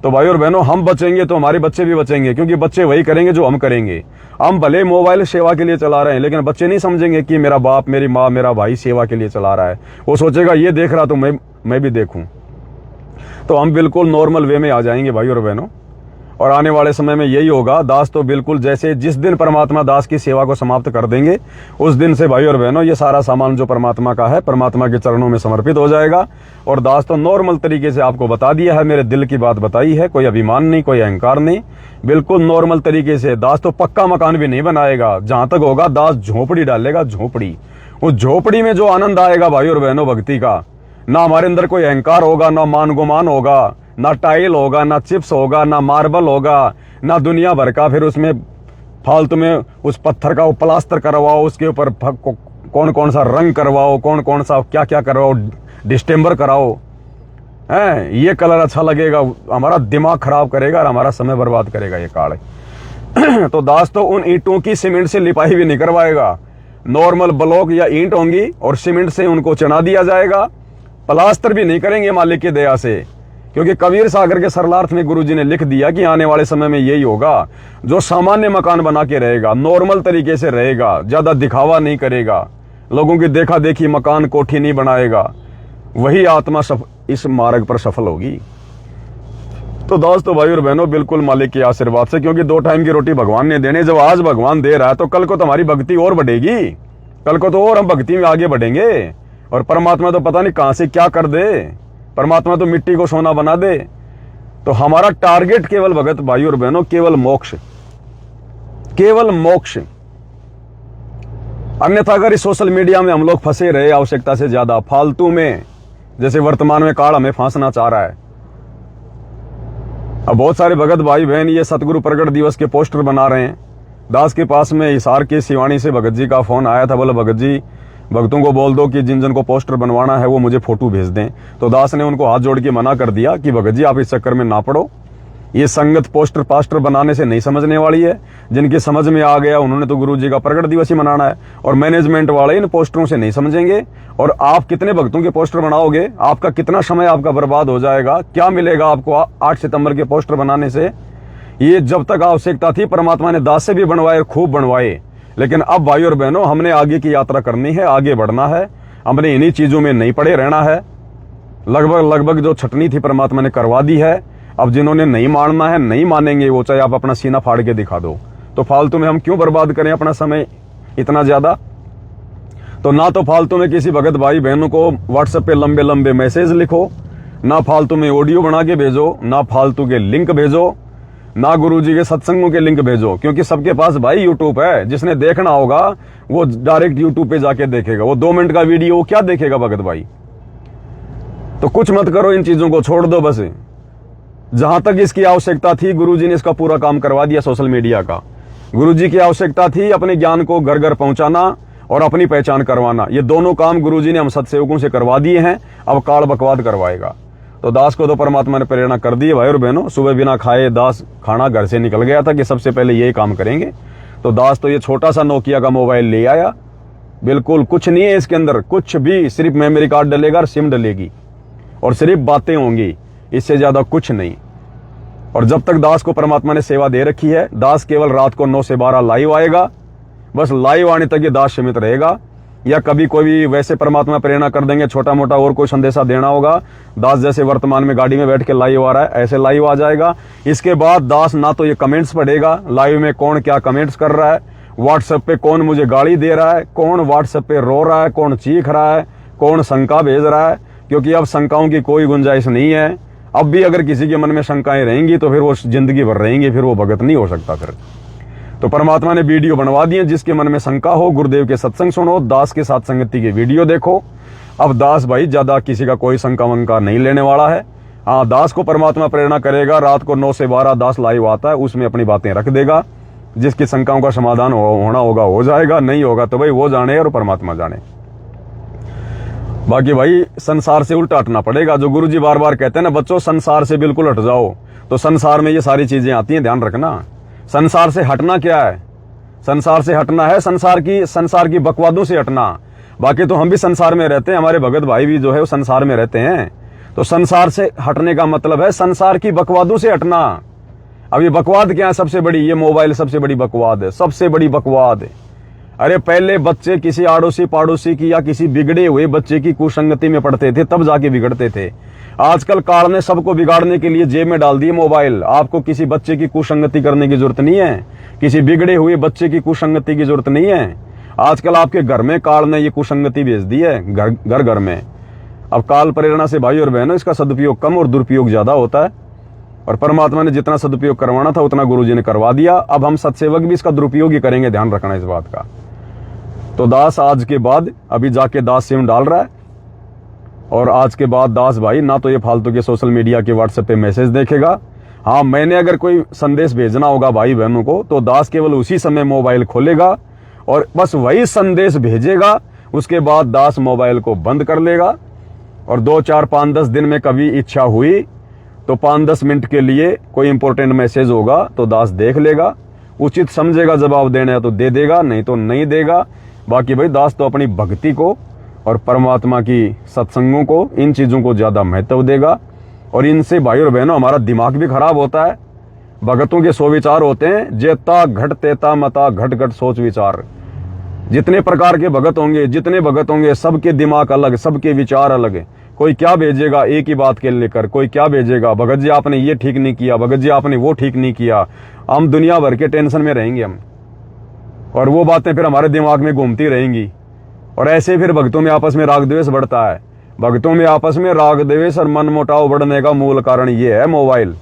तो भाई और बहनों, हम बचेंगे तो हमारे बच्चे भी बचेंगे, क्योंकि बच्चे वही करेंगे जो हम करेंगे। हम भले मोबाइल सेवा के लिए चला रहे हैं, लेकिन बच्चे नहीं समझेंगे कि मेरा बाप, मेरी माँ, मेरा भाई सेवा के लिए चला रहा है। वो सोचेगा ये देख रहा तो मैं भी देखूं। तो हम बिल्कुल नॉर्मल वे में आ जाएंगे भाई और बहनों। और आने वाले समय में यही होगा। दास तो बिल्कुल जैसे जिस दिन परमात्मा दास की सेवा को समाप्त कर देंगे, उस दिन से भाई और बहनों ये सारा सामान जो परमात्मा का है, परमात्मा के चरणों में समर्पित हो जाएगा। और दास तो नॉर्मल तरीके से आपको बता दिया है, मेरे दिल की बात बताई है, कोई अभिमान नहीं, कोई अहंकार नहीं, बिल्कुल नॉर्मल तरीके से। दास तो पक्का मकान भी नहीं बनाएगा, जहां तक होगा दास झोपड़ी डालेगा, झोपड़ी। उस झोपड़ी में जो आनंद आएगा भाई और बहनों भक्ति का, ना हमारे अंदर कोई अहंकार होगा, ना मान गुमान होगा, ना टाइल होगा, ना चिप्स होगा, ना मार्बल होगा, ना दुनिया भर का फिर उसमें फालतू में उस पत्थर का वो प्लास्टर करवाओ, उसके ऊपर कौन कौन सा रंग करवाओ, कौन कौन सा क्या क्या करवाओ, डिस्टेम्बर कराओ, हैं ये कलर अच्छा लगेगा, हमारा दिमाग खराब करेगा और हमारा समय बर्बाद करेगा ये काल। तो दास तो उन ईंटों की सीमेंट से लिपाई भी नहीं करवाएगा, नॉर्मल ब्लॉक या ईंट होंगी और सीमेंट से उनको चना दिया जाएगा, प्लास्टर भी नहीं करेंगे मालिक की दया से। क्योंकि कबीर सागर के सरलार्थ में गुरुजी ने लिख दिया कि आने वाले समय में यही होगा, जो सामान्य मकान बना के रहेगा, नॉर्मल तरीके से रहेगा, ज्यादा दिखावा नहीं करेगा, लोगों की देखा देखी मकान कोठी नहीं बनाएगा, वही आत्मा इस मार्ग पर सफल होगी। तो दोस्तों भाई और बहनों, बिल्कुल मालिक के आशीर्वाद से, क्योंकि 2 टाइम की रोटी भगवान ने देने, जब आज भगवान दे रहा है तो कल को तो हमारी भक्ति और बढ़ेगी, कल को तो और हम भक्ति में आगे बढ़ेंगे। और परमात्मा तो पता नहीं कहां से क्या कर दे, परमात्मा तो मिट्टी को सोना बना दे। तो हमारा टारगेट केवल भगत भाई और बहनों, केवल मोक्ष, केवल मोक्ष। अन्यथा अगर इस सोशल मीडिया में हम लोग फंसे रहे आवश्यकता से ज्यादा फालतू में, जैसे वर्तमान में काल हमें फांसना चाह रहा है। अब बहुत सारे भगत भाई बहन ये सतगुरु प्रगट दिवस के पोस्टर बना रहे हैं। दास के पास में हिसार के सिवानी से भगत जी का फोन आया था, बोला भगत जी भक्तों को बोल दो कि जिन जिन को पोस्टर बनवाना है वो मुझे फोटो भेज दें। तो दास ने उनको हाथ जोड़ के मना कर दिया कि भगत जी आप इस चक्कर में ना पड़ो, ये संगत पोस्टर पास्टर बनाने से नहीं समझने वाली है। जिनकी समझ में आ गया उन्होंने तो गुरु जी का प्रगट दिवस ही मनाना है, और मैनेजमेंट वाले इन पोस्टरों से नहीं समझेंगे। और आप कितने भक्तों के पोस्टर बनाओगे, आपका कितना समय आपका बर्बाद हो जाएगा, क्या मिलेगा आपको 8 सितंबर के पोस्टर बनाने से। ये जब तक आवश्यकता थी परमात्मा ने दास से भी बनवाए, खूब बनवाए, लेकिन अब भाई और बहनों हमने आगे की यात्रा करनी है, आगे बढ़ना है, हमने इन्हीं चीजों में नहीं पड़े रहना है। लगभग जो छटनी थी परमात्मा ने करवा दी है। अब जिन्होंने नहीं मानना है नहीं मानेंगे, वो चाहे आप अपना सीना फाड़ के दिखा दो। तो फालतू में हम क्यों बर्बाद करें अपना समय इतना ज्यादा। तो ना तो फालतू में किसी भगत भाई बहनों को व्हाट्सएप पे लंबे लंबे मैसेज लिखो, ना फालतू में ऑडियो बना के भेजो, ना फालतू के लिंक भेजो, ना गुरुजी के सत्संगों के लिंक भेजो, क्योंकि सबके पास भाई यूट्यूब है। जिसने देखना होगा वो डायरेक्ट यूट्यूब पे जाके देखेगा, वो 2 मिनट का वीडियो क्या देखेगा भगत भाई। तो कुछ मत करो, इन चीजों को छोड़ दो बस। जहां तक इसकी आवश्यकता थी गुरुजी ने इसका पूरा काम करवा दिया सोशल मीडिया का। गुरुजी की आवश्यकता थी अपने ज्ञान को घर घर पहुंचाना और अपनी पहचान करवाना, ये दोनों काम गुरुजी ने हम सत्सेवकों से करवा दिए हैं। अब काल बकवाद करवाएगा। तो दास को तो परमात्मा ने प्रेरणा कर दी है भाई और बहनों। सुबह बिना खाए दास खाना घर से निकल गया था कि सबसे पहले यही काम करेंगे। तो दास तो ये छोटा सा नोकिया का मोबाइल ले आया, बिल्कुल कुछ नहीं है इसके अंदर, कुछ भी, सिर्फ मेमोरी कार्ड डलेगा और सिम डलेगी और सिर्फ बातें होंगी, इससे ज्यादा कुछ नहीं। और जब तक दास को परमात्मा ने सेवा दे रखी है, दास केवल रात को 9 से 12 लाइव आएगा। बस लाइव आने तक ये दास सीमित रहेगा। या कभी कोई भी वैसे परमात्मा प्रेरणा कर देंगे, छोटा मोटा और कोई संदेशा देना होगा, दास जैसे वर्तमान में गाड़ी में बैठ के लाइव आ रहा है ऐसे लाइव आ जाएगा। इसके बाद दास ना तो ये कमेंट्स पढ़ेगा लाइव में, कौन क्या कमेंट्स कर रहा है, व्हाट्सएप पे कौन मुझे गाली दे रहा है, कौन व्हाट्सएप पे रो रहा है, कौन चीख रहा है, कौन शंका भेज रहा है, क्योंकि अब शंकाओं की कोई गुंजाइश नहीं है। अब भी अगर किसी के मन में शंकाएं रहेंगी तो फिर वो जिंदगी भर रहेंगी, फिर वो भगत नहीं हो सकता। फिर तो परमात्मा ने वीडियो बनवा दिए, जिसके मन में शंका हो गुरुदेव के सत्संग सुनो, दास के साथ संगति के वीडियो देखो। अब दास भाई ज्यादा किसी का कोई शंका वंका नहीं लेने वाला है। हाँ, दास को परमात्मा प्रेरणा करेगा, रात को 9 से 12 दास लाइव आता है, उसमें अपनी बातें रख देगा, जिसकी शंकाओं का समाधान होना होगा हो जाएगा, नहीं होगा तो भाई वो जाने और परमात्मा जाने। बाकी भाई संसार से उल्टा हटना पड़ेगा। जो गुरुजी बार बार कहते हैं ना बच्चों, संसार से बिल्कुल हट जाओ, तो संसार में ये सारी चीजें आती हैं, ध्यान रखना। संसार से हटना क्या है? संसार से हटना है संसार की बकवादों से हटना। बाकी तो हम भी संसार में रहते हैं, हमारे भगत भाई भी जो है वो संसार में रहते हैं। तो संसार से हटने का मतलब है संसार की बकवादों से हटना। अब ये बकवाद क्या है? सबसे बड़ी ये मोबाइल सबसे बड़ी बकवाद है, सबसे बड़ी बकवाद है। अरे पहले बच्चे किसी आड़ोसी पाड़ोसी की या किसी बिगड़े हुए बच्चे की कुसंगति में पड़ते थे, तब जाके बिगड़ते थे। आजकल काल ने सबको बिगाड़ने के लिए जेब में डाल दिए मोबाइल। आपको किसी बच्चे की कुसंगति करने की जरूरत नहीं है, किसी बिगड़े हुए बच्चे की कुसंगति की जरूरत नहीं है। आजकल आपके घर में काल ने ये कुसंगति भेज दी है, घर घर में। अब काल प्रेरणा से भाई और बहनों इसका सदुपयोग कम और दुरुपयोग ज्यादा होता है, और परमात्मा ने जितना सदुपयोग करवाना था उतना गुरुजी ने करवा दिया। अब हम सत्सेवक भी इसका दुरुपयोग ही करेंगे, ध्यान रखना इस बात का। तो दास आज के बाद अभी जाके दास सिम डाल रहा है, और आज के बाद दास भाई ना तो ये फालतू के सोशल मीडिया के व्हाट्सएप पे मैसेज देखेगा। हाँ, मैंने अगर कोई संदेश भेजना होगा भाई बहनों को तो दास केवल उसी समय मोबाइल खोलेगा और बस वही संदेश भेजेगा। उसके बाद दास मोबाइल को बंद कर लेगा, और 2, 4, 5, 10 दिन में कभी इच्छा हुई तो 5-10 मिनट के लिए कोई इंपॉर्टेंट मैसेज होगा तो दास देख लेगा, उचित समझेगा जवाब देना है तो दे देगा, नहीं तो नहीं देगा। बाकी भाई दास तो अपनी भक्ति को और परमात्मा की सत्संगों को, इन चीजों को ज्यादा महत्व देगा। और इनसे भाई और बहनों हमारा दिमाग भी खराब होता है। भगतों के 100 विचार होते हैं, जेता घट तेता मता घट घट सोच विचार। जितने प्रकार के भगत होंगे, जितने भगत होंगे, सबके दिमाग अलग, सबके विचार अलग। कोई क्या भेजेगा एक ही बात के लेकर, कोई क्या भेजेगा भगत जी आपने ये ठीक नहीं किया, भगत जी आपने वो ठीक नहीं किया। हम दुनिया भर के टेंशन में रहेंगे हम, और वो बातें फिर हमारे दिमाग में घूमती रहेंगी। और ऐसे फिर भक्तों में आपस में राग द्वेष बढ़ता है। भक्तों में आपस में राग द्वेष और मन मुटाव बढ़ने का मूल कारण ये है मोबाइल।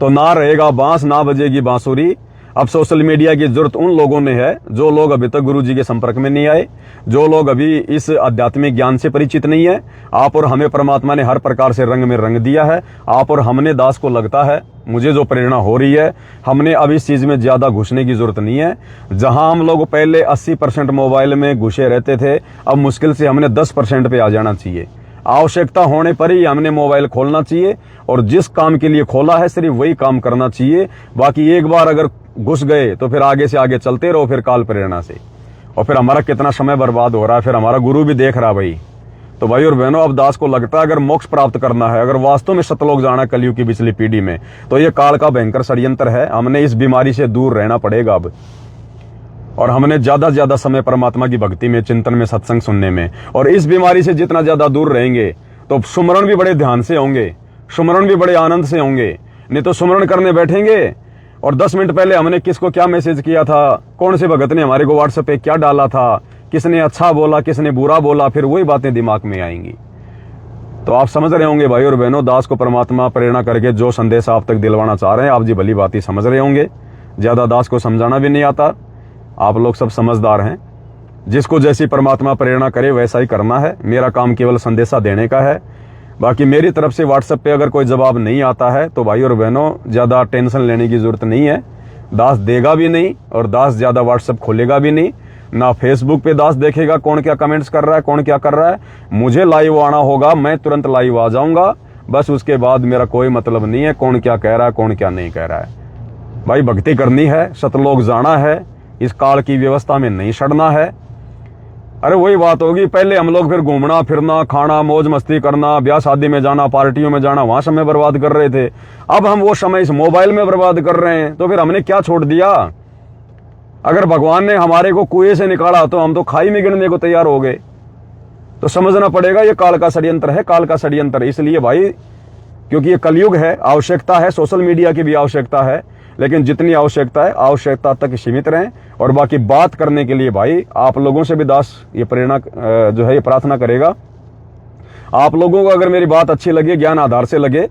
तो ना रहेगा बांस, ना बजेगी बांसुरी। अब सोशल मीडिया की जरूरत उन लोगों ने है जो लोग अभी तक गुरुजी के संपर्क में नहीं आए, जो लोग अभी इस आध्यात्मिक ज्ञान से परिचित नहीं है। आप और हमें परमात्मा ने हर प्रकार से रंग में रंग दिया है। आप और हमने दास को लगता है, मुझे जो प्रेरणा हो रही है, हमने अब इस चीज में ज्यादा घुसने की जरूरत नहीं है। जहां हम लोग पहले 80% मोबाइल में घुसे रहते थे, अब मुश्किल से हमने 10% पे आ जाना चाहिए। आवश्यकता होने पर ही हमने मोबाइल खोलना चाहिए, और जिस काम के लिए खोला है सिर्फ वही काम करना चाहिए। बाकी एक बार अगर घुस गए तो फिर आगे से आगे चलते रहो, फिर काल प्रेरणा से। और फिर हमारा कितना समय बर्बाद हो रहा है, फिर हमारा गुरु भी देख रहा भाई। तो भाई और बहनों, अब दास को लगता है अगर मोक्ष प्राप्त करना है, अगर वास्तव में सतलोक जाना कलयुग की पिछली पीढ़ी में, तो ये काल का भयंकर षड्यंत्र है। हमने इस बीमारी से दूर रहना पड़ेगा अब, और हमने ज्यादा से ज्यादा समय परमात्मा की भक्ति में, चिंतन में, सत्संग सुनने में। और इस बीमारी से जितना ज्यादा दूर रहेंगे तो सुमरण भी बड़े ध्यान से होंगे, सुमरण भी बड़े आनंद से होंगे। नहीं तो सुमरण करने बैठेंगे और 10 मिनट पहले हमने किसको क्या मैसेज किया था, कौन से भगत ने हमारे को व्हाट्सएप पे क्या डाला था, किसने अच्छा बोला, किसने बुरा बोला, फिर वही बातें दिमाग में आएंगी। तो आप समझ रहे होंगे भाई और बहनों, दास को परमात्मा प्रेरणा करके जो संदेश आप तक दिलवाना चाह रहे हैं, आप जी भली बात ही समझ रहे होंगे। ज्यादा दास को समझाना भी नहीं आता, आप लोग सब समझदार हैं। जिसको जैसी परमात्मा प्रेरणा करे वैसा ही करना है। मेरा काम केवल संदेशा देने का है। बाकी मेरी तरफ से व्हाट्सएप पे अगर कोई जवाब नहीं आता है तो भाई और बहनों ज्यादा टेंशन लेने की जरूरत नहीं है। दास देगा भी नहीं, और दास ज्यादा व्हाट्सएप खोलेगा भी नहीं, ना फेसबुक पे दास देखेगा कौन क्या कमेंट्स कर रहा है, कौन क्या कर रहा है। मुझे लाइव आना होगा, मैं तुरंत लाइव आ जाऊंगा, बस उसके बाद मेरा कोई मतलब नहीं है कौन क्या कह रहा है, कौन क्या नहीं कह रहा है। भाई भक्ति करनी है, सतलोक जाना है, इस काल की व्यवस्था में नहीं सड़ना है। अरे वही बात होगी, पहले हम लोग फिर घूमना फिरना, खाना, मौज मस्ती करना, ब्याह शादी में जाना, पार्टियों में जाना, वहां समय बर्बाद कर रहे थे। अब हम वो समय इस मोबाइल में बर्बाद कर रहे हैं, तो फिर हमने क्या छोड़ दिया? अगर भगवान ने हमारे को कुएं से निकाला तो हम तो खाई में गिरने को तैयार हो गए। तो समझना पड़ेगा ये काल का षड्यंत्र है, काल का षड्यंत्र। इसलिए भाई, क्योंकि ये कलयुग है, आवश्यकता है, सोशल मीडिया की भी आवश्यकता है, लेकिन जितनी आवश्यकता है आवश्यकता तक सीमित रहें। और बाकी बात करने के लिए भाई आप लोगों से भी दास ये प्रेरणा जो है ये प्रार्थना करेगा, आप लोगों को अगर मेरी बात अच्छी लगे, ज्ञान आधार से लगे,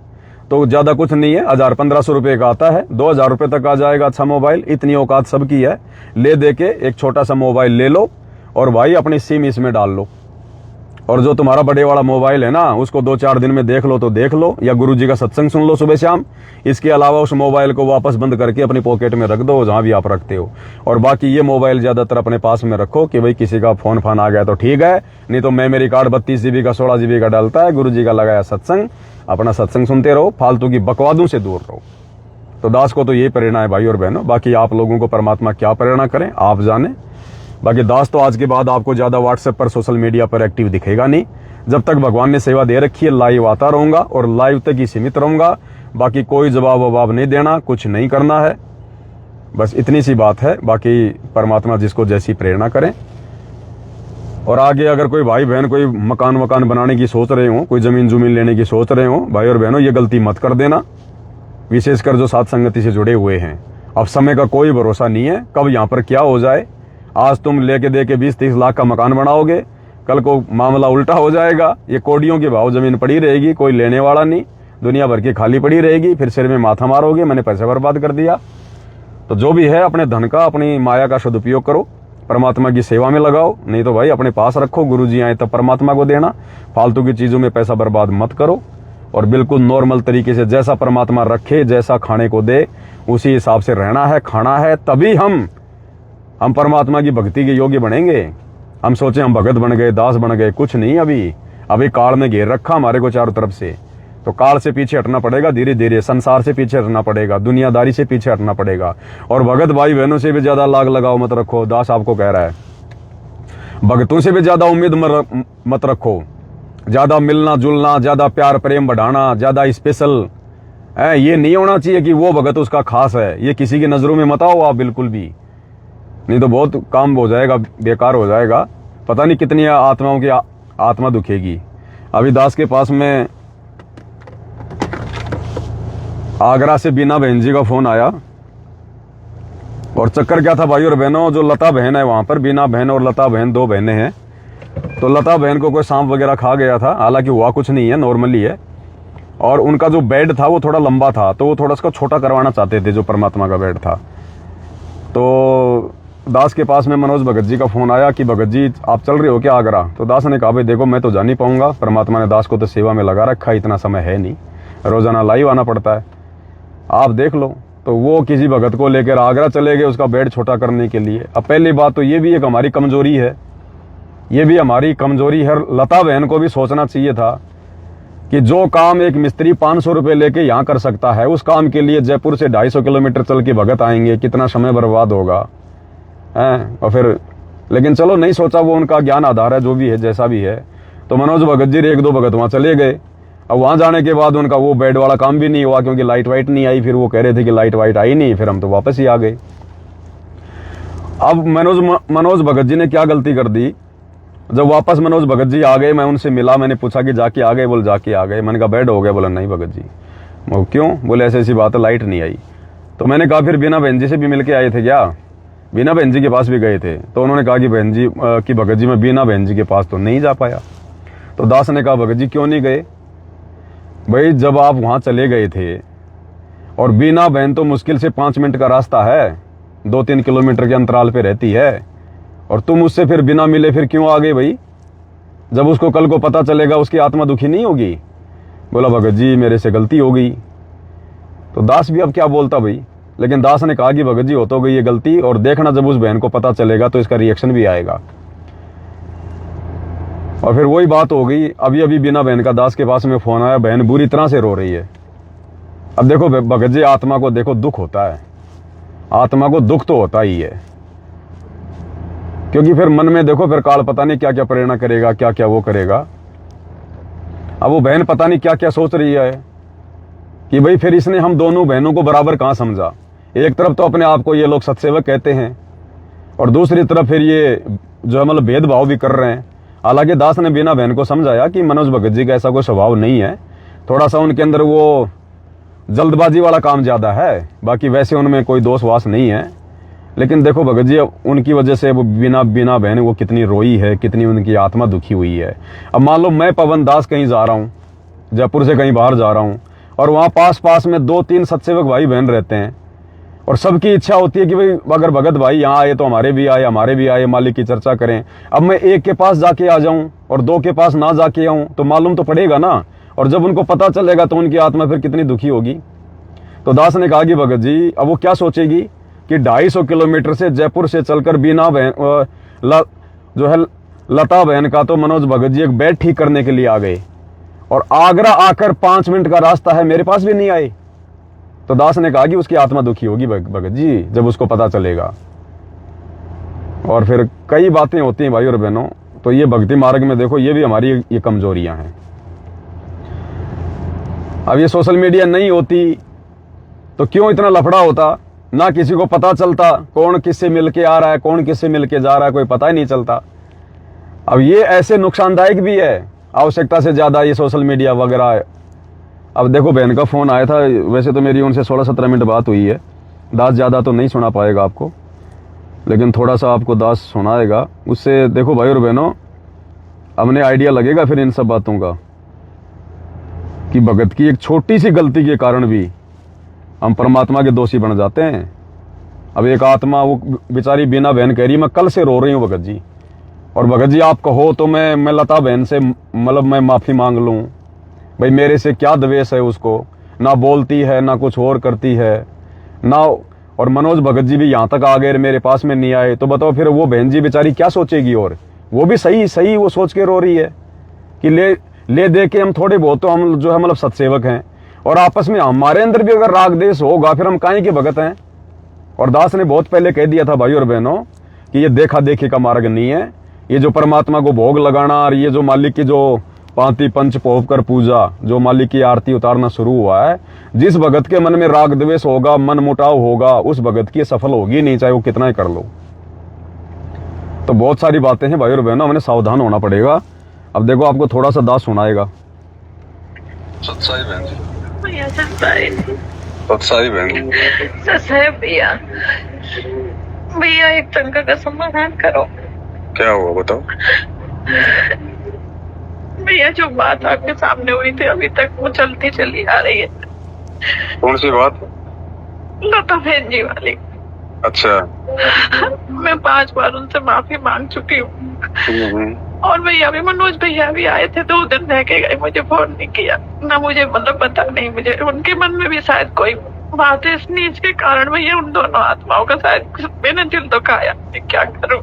तो ज्यादा कुछ नहीं है, 1000-1500 रुपए का आता है, 2000 रुपए तक आ जाएगा अच्छा मोबाइल। इतनी औकात सबकी है, ले दे के एक छोटा सा मोबाइल ले लो और भाई अपनी सिम इसमें डाल लो। और जो तुम्हारा बड़े वाला मोबाइल है ना, उसको 2-4 दिन में देख लो तो देख लो, या गुरुजी का सत्संग सुन लो सुबह शाम। इसके अलावा उस मोबाइल को वापस बंद करके अपनी पॉकेट में रख दो, जहां भी आप रखते हो। और बाकी ये मोबाइल ज्यादातर अपने पास में रखो कि भाई किसी का फोन फान आ गया तो ठीक है, नहीं तो मेमोरी कार्ड 32 GB का 16 GB का डालता है। गुरुजी का लगाया सत्संग, अपना सत्संग सुनते रहो, फालतू की बकवादों से दूर रहो। तो दास को तो यही प्रेरणा है भाई और बहनों। बाकी आप लोगों को परमात्मा क्या प्रेरणा करें आप जाने। बाकी दास तो आज के बाद आपको ज्यादा व्हाट्सएप पर, सोशल मीडिया पर एक्टिव दिखेगा नहीं। जब तक भगवान ने सेवा दे रखी है, लाइव आता रहूंगा और लाइव तक ही सीमित रहूंगा। बाकी कोई जवाब ववाब नहीं देना, कुछ नहीं करना है, बस इतनी सी बात है। बाकी परमात्मा जिसको जैसी प्रेरणा करें। और आगे अगर कोई भाई बहन कोई मकान बनाने की सोच रहे हो, कोई जमीन लेने की सोच रहे हो, भाई और बहनों ये गलती मत कर देना, विशेषकर जो साथ संगति से जुड़े हुए हैं। अब समय का कोई भरोसा नहीं है, कब यहाँ पर क्या हो जाए। आज तुम लेके दे के 20-30 लाख का मकान बनाओगे, कल को मामला उल्टा हो जाएगा, ये कोडियों के भाव जमीन पड़ी रहेगी, कोई लेने वाला नहीं, दुनिया भर की खाली पड़ी रहेगी, फिर सिर में माथा मारोगे मैंने पैसे बर्बाद कर दिया। तो जो भी है अपने धन का, अपनी माया का सदुपयोग करो, परमात्मा की सेवा में लगाओ, नहीं तो भाई अपने पास रखो, गुरुजी आए तब परमात्मा को देना। फालतू की चीजों में पैसा बर्बाद मत करो और बिल्कुल नॉर्मल तरीके से जैसा परमात्मा रखे, जैसा खाने को दे उसी हिसाब से रहना है, खाना है, तभी हम परमात्मा की भक्ति के योग्य बनेंगे। हम सोचे हम भगत बन गए, दास बन गए, कुछ नहीं। अभी काल ने घेर रखा हमारे को चारों तरफ से। तो काल से पीछे हटना पड़ेगा, धीरे धीरे संसार से पीछे हटना पड़ेगा, दुनियादारी से पीछे हटना पड़ेगा। और भगत भाई बहनों से भी ज्यादा लाग लगाव मत रखो, दास आपको कह रहा है। भगतों से भी ज्यादा उम्मीद मत रखो, ज्यादा मिलना जुलना, ज्यादा प्यार प्रेम बढ़ाना, ज्यादा स्पेशल ये नहीं होना चाहिए कि वो भगत उसका खास है। ये किसी की नजरों में मत आओ आप बिल्कुल भी, नहीं तो बहुत काम हो जाएगा, बेकार हो जाएगा। पता नहीं कितनी आत्माओं की आत्मा दुखेगी। अभी दास के पास में आगरा से बीना बहन जी का फोन आया। और चक्कर क्या था भाई और बहनों, जो लता बहन है वहां पर, बीना बहन और लता बहन 2 बहनें हैं। तो लता बहन को कोई सांप वगैरह खा गया था, हालांकि हुआ कुछ नहीं है, नॉर्मली है। और उनका जो बेड था वो थोड़ा लंबा था, तो वो थोड़ा उसको छोटा करवाना चाहते थे, जो परमात्मा का बेड था। तो दास के पास में मनोज भगत जी का फोन आया कि भगत जी आप चल रहे हो क्या आगरा? तो दास ने कहा भाई देखो मैं तो जा नहीं पाऊंगा, परमात्मा ने दास को तो सेवा में लगा रखा है, इतना समय है नहीं, रोजाना लाइव आना पड़ता है, आप देख लो। तो वो किसी भगत को लेकर आगरा चले गए उसका बेड छोटा करने के लिए। अब पहली बात तो ये भी एक हमारी कमजोरी है, ये भी हमारी कमजोरी है। लता बहन को भी सोचना चाहिए था कि जो काम एक मिस्त्री 500 रुपए लेके यहाँ कर सकता है, उस काम के लिए जयपुर से 250 किलोमीटर चल के भगत आएंगे, कितना समय बर्बाद होगा हैं। और फिर लेकिन चलो नहीं सोचा, वो उनका ज्ञान आधार है, जो भी है जैसा भी है। तो मनोज भगत जी 1-2 भगत वहां चले गए। अब वहां जाने के बाद उनका वो बेड वाला काम भी नहीं हुआ, क्योंकि लाइट वाइट नहीं आई। फिर वो कह रहे थे कि लाइट वाइट आई नहीं, फिर हम तो वापस ही आ गए। अब मनोज भगत जी ने क्या गलती कर दी, जब वापस मनोज भगत जी आ गए, मैं उनसे मिला, मैंने पूछा कि जाके आ गए? बोले जाके आ गए। मैंने कहा बेड हो गया? बोला नहीं भगत जी। वो क्यों? बोले ऐसी ऐसी बात है, लाइट नहीं आई। तो मैंने कहा फिर बीना बहन जी से भी मिलके आए थे क्या? बीना बहन जी के पास भी गए थे। तो उन्होंने कहा कि बहन जी की भगत जी मैं बीना बहन जी के पास तो नहीं जा पाया। तो दास ने कहा भगत जी क्यों नहीं गए? भाई जब आप वहां चले गए थे, और बीना बहन तो मुश्किल से 5 मिनट का रास्ता है, 2-3 किलोमीटर के अंतराल पे रहती है, और तुम उससे फिर बिना मिले फिर क्यों आ गए भाई? जब उसको कल को पता चलेगा उसकी आत्मा दुखी नहीं होगी? बोला भगत जी मेरे से गलती हो गई। तो दास भी अब क्या बोलता भाई, लेकिन दास ने कहा कि भगत जी हो तो गई ये गलती, और देखना जब उस बहन को पता चलेगा तो इसका रिएक्शन भी आएगा। और फिर वही बात हो गई। अभी अभी बिना बहन का दास के पास में फोन आया, बहन बुरी तरह से रो रही है। अब देखो भगत जी, आत्मा को देखो दुख होता है, आत्मा को दुख तो होता ही है। क्योंकि फिर मन में देखो फिर काल पता नहीं क्या क्या प्रेरणा करेगा, क्या क्या वो करेगा। अब वो बहन पता नहीं क्या क्या सोच रही है कि भाई फिर इसने हम दोनों बहनों को बराबर कहाँ समझा। एक तरफ तो अपने आप को ये लोग सत्सेवक कहते हैं और दूसरी तरफ फिर ये जो है मतलब भेदभाव भी कर रहे हैं। हालांकि दास ने बीना बहन को समझाया कि मनोज भगत जी का ऐसा कोई स्वभाव नहीं है, थोड़ा सा उनके अंदर वो जल्दबाजी वाला काम ज़्यादा है, बाकी वैसे उनमें कोई दोष वास नहीं है। लेकिन देखो भगत जी, उनकी वजह से वो बीना बहन वो कितनी रोई है, कितनी उनकी आत्मा दुखी हुई है। अब मान लो मैं पवन दास कहीं जा रहा हूँ, जयपुर से कहीं बाहर जा रहा हूँ और वहाँ पास में 2-3 सत्सेवक भाई बहन रहते हैं और सबकी इच्छा होती है कि भाई अगर भगत भाई यहाँ आए तो हमारे भी आए, मालिक की चर्चा करें। अब मैं एक के पास जाके आ जाऊं और 2 के पास ना जाके आऊं तो मालूम तो पड़ेगा ना, और जब उनको पता चलेगा तो उनकी आत्मा फिर कितनी दुखी होगी। तो दास ने कहा कि भगत जी अब वो क्या सोचेगी कि 250 किलोमीटर से जयपुर से चलकर बीना बहन जो है लता बहन का तो मनोज भगत जी एक बेड ठीक करने के लिए आ गए और आगरा आकर 5 मिनट का रास्ता है, मेरे पास भी नहीं आए। तो दास ने कहा कि उसकी आत्मा दुखी होगी भगत जी जब उसको पता चलेगा। और फिर कई बातें होती हैं भाई और बहनों। तो ये भक्ति मार्ग में देखो ये भी हमारी ये कमजोरियां हैं। अब ये सोशल मीडिया नहीं होती तो क्यों इतना लफड़ा होता, ना किसी को पता चलता कौन किससे मिलके आ रहा है, कौन किससे मिलके जा रहा है, कोई पता ही नहीं चलता। अब ये ऐसे नुकसानदायक भी है आवश्यकता से ज्यादा ये सोशल मीडिया वगैरह। अब देखो बहन का फोन आया था, वैसे तो मेरी उनसे 16-17 मिनट बात हुई है। दास ज्यादा तो नहीं सुना पाएगा आपको, लेकिन थोड़ा सा आपको दास सुनाएगा। उससे देखो भाई और बहनों हमने आइडिया लगेगा फिर इन सब बातों का कि भगत की एक छोटी सी गलती के कारण भी हम परमात्मा के दोषी बन जाते हैं। अब एक आत्मा वो बेचारी बीना बहन कह रही मैं कल से रो रही हूँ भगत जी, और भगत जी आप कहो तो मैं लता बहन से मतलब मैं माफी मांग लूँ। भाई मेरे से क्या द्वेष है उसको, ना बोलती है ना कुछ और करती है ना, और मनोज भगत जी भी यहाँ तक आ गए मेरे पास में नहीं आए, तो बताओ फिर वो बहन जी बेचारी क्या सोचेगी। और वो भी सही वो सोच के रो रही है कि ले दे के हम थोड़े बहुत तो हम जो है मतलब सत्सेवक हैं, और आपस में हमारे अंदर भी अगर राग देश होगा फिर हम काहे के भगत हैं। और दास ने बहुत पहले कह दिया था भाई और बहनों कि ये देखा देखी का मार्ग नहीं है। ये जो परमात्मा को भोग लगाना और ये जो मालिक की जो पांति पंच पोप कर पूजा, जो मालिक की आरती उतारना शुरू हुआ है, जिस भगत के मन में राग द्वेष होगा, मन मुटाव होगा, उस भगत की सफल होगी नहीं, चाहे वो कितना ही कर लो। तो बहुत सारी बातें हैं भाई और बहनों, हमें सावधान होना पड़ेगा। अब देखो आपको थोड़ा सा दास सुनाएगा।
सत्साई बहन जी,
भैया सत्साई
बहन जी,
सत्साई भैया, भैया एक शंका का समाधान करो।
क्या हुआ बताओ।
भैया जो बात आपके सामने हुई थी अभी तक वो चलती चली आ रही है।
कौन सी बात?
लता बहन जी वाली।
अच्छा।
मैं 5 बार उनसे माफी मांग चुकी हूँ और भैया भी मनोज भैया भी आए थे, 2 दिन रह के गए, मुझे फोन नहीं किया ना, मुझे मतलब पता नहीं, मुझे उनके मन में भी शायद कोई बात है, इस नीच के कारण भैया उन दोनों आत्माओं का शायद मैंने दिल दुखाया। मैं क्या करूँ?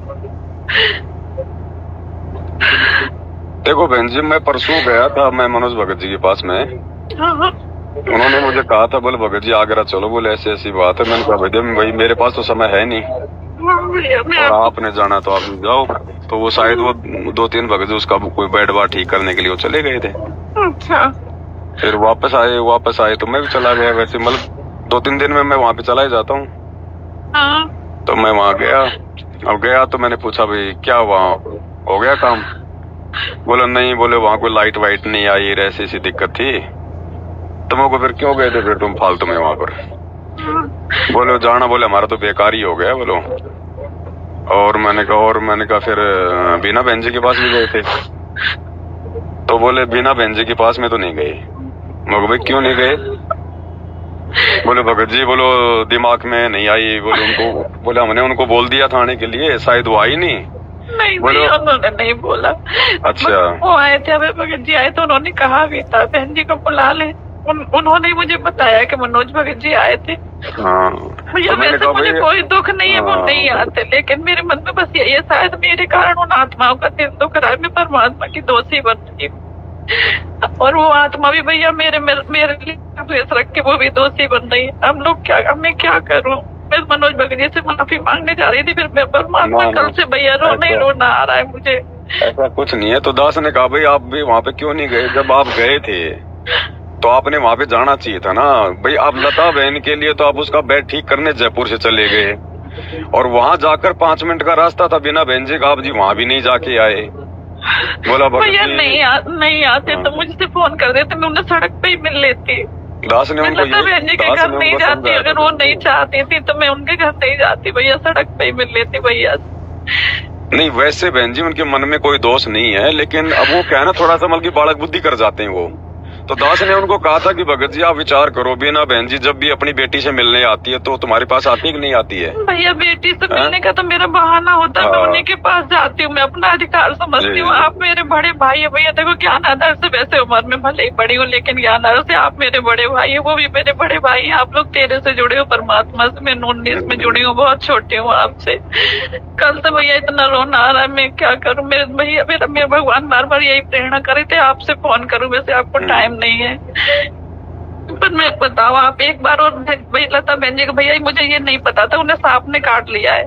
देखो बहन जी, मैं परसों गया था मैं मनोज भगत जी के पास में।
हाँ।
उन्होंने मुझे कहा था बोले भगत जी आगरा चलो, बोले ऐसी ऐसी बात है। मैंने कहा भाई मेरे पास तो समय है नहीं, और आपने जाना तो आप जाओ। तो वो शायद वो 2-3 भगत उसका कोई बेड बार ठीक करने के लिए वो चले गए थे।
अच्छा।
फिर वापस आए तो मैं भी चला गया। वैसे मतलब 2-3 दिन में मैं वहाँ पे चला ही जाता हूँ।
हाँ।
तो मैं वहाँ गया, अब गया तो मैंने पूछा भाई क्या वहाँ हो गया काम? बोला नहीं, बोले वहाँ कोई लाइट वाइट नहीं आई, ऐसी ऐसी दिक्कत थी। तो मैं को फिर क्यों गए थे फिर तुम फालतू में वहाँ पर? बोले जाना, बोले हमारा तो बेकार ही हो गया बोलो। और मैंने कहा फिर बीना बहन जी के पास भी गए थे? तो बोले बीना बहन जी के पास में तो नहीं गए। मैं भाई क्यों नहीं गए? बोले भगत जी बोलो दिमाग में नहीं आई, बोले हमने उनको बोल दिया था आने के लिए, शायद वो आई नहीं।
नहीं भैया उन्होंने नहीं बोला।
अच्छा।
वो आए थे, अभी भगत जी आए तो उन्होंने कहा भी था बहन जी को बुला ले। उन्होंने मुझे बताया कि मनोज भगत जी आए थे।
हाँ।
भैया वैसे मुझे कोई दुख नहीं है, वो नहीं आते, लेकिन मेरे मन में बस यही है शायद मेरे कारण उन आत्माओं का दिल दुख रहा है, मैं परमात्मा की दोषी बन रही हूँ। और वो आत्मा भी भैया मेरे लिए द्वेष रख के वो भी दोषी बन रही है। हम लोग क्या, मैं क्या करूँ? मैं मनोज भगत जी से माफी मांगने जा रही थी, फिर मैं परमात्मा
ना,
कल से भैया रोना ही
ऐसा-
रोना आ रहा है मुझे।
ऐसा कुछ नहीं है। तो दास ने कहा भाई आप भी वहाँ पे क्यों नहीं गए? जब आप गए थे तो आपने वहाँ पे जाना चाहिए था ना भाई। आप लता बहन के लिए तो आप उसका बेड ठीक करने जयपुर से चले गए, और वहाँ जाकर 5 मिनट का रास्ता था बिना बहन जी का, आप जी वहाँ भी नहीं जाके आए। बोला भगत
भैया
जी
नहीं आते तो मुझसे फोन कर देते, मैं उन्हें सड़क पे ही मिल लेती।
दास ने
मैं
उनको
लता बहन जी के
दास
घर
ने
नहीं
उनको
जाती,
समझाया
अगर
था।
वो नहीं चाहती थी तो मैं उनके घर नहीं जाती भैया, सड़क पे ही मिल लेती भैया।
नहीं वैसे बहन जी उनके मन में कोई दोष नहीं है, लेकिन अब वो क्या है ना, थोड़ा सा मतलब बालक बुद्धि कर जाते हैं वो। तो दास ने उनको कहा था कि भगत जी आप विचार करो, बिना बहन जी जब भी अपनी बेटी से मिलने आती है तो तुम्हारे पास आती है कि नहीं आती है?
भैया बेटी से मिलने का तो मेरा बहाना होता है, मैं
हाँ।
उन्हीं के पास जाती हूँ, मैं अपना अधिकार समझती
जी,
हूँ।
जी।
आप मेरे बड़े भाई है भैया, देखो ज्ञान आधार से वैसे उम्र में भले ही बड़ी हूँ, लेकिन ज्ञान आधार से आप मेरे बड़े भाई है, वो भी मेरे बड़े भाई है। आप लोग तेरे से जुड़े हो, परमात्मा से, मैं 19 में जुड़ी हूँ, बहुत छोटी हूँ आपसे। कल से भैया इतना रोना आ रहा है, मैं क्या करूँ? मेरे भैया मेरा भगवान बार बार यही प्रेरणा करे थे आपसे फोन करूँ, वैसे आपको टाइम नहीं है। पर मैं बताओ आप एक बार, और भाई लता बहन जी का भैया मुझे ये नहीं पता था, उन्हें सांप ने काट लिया है।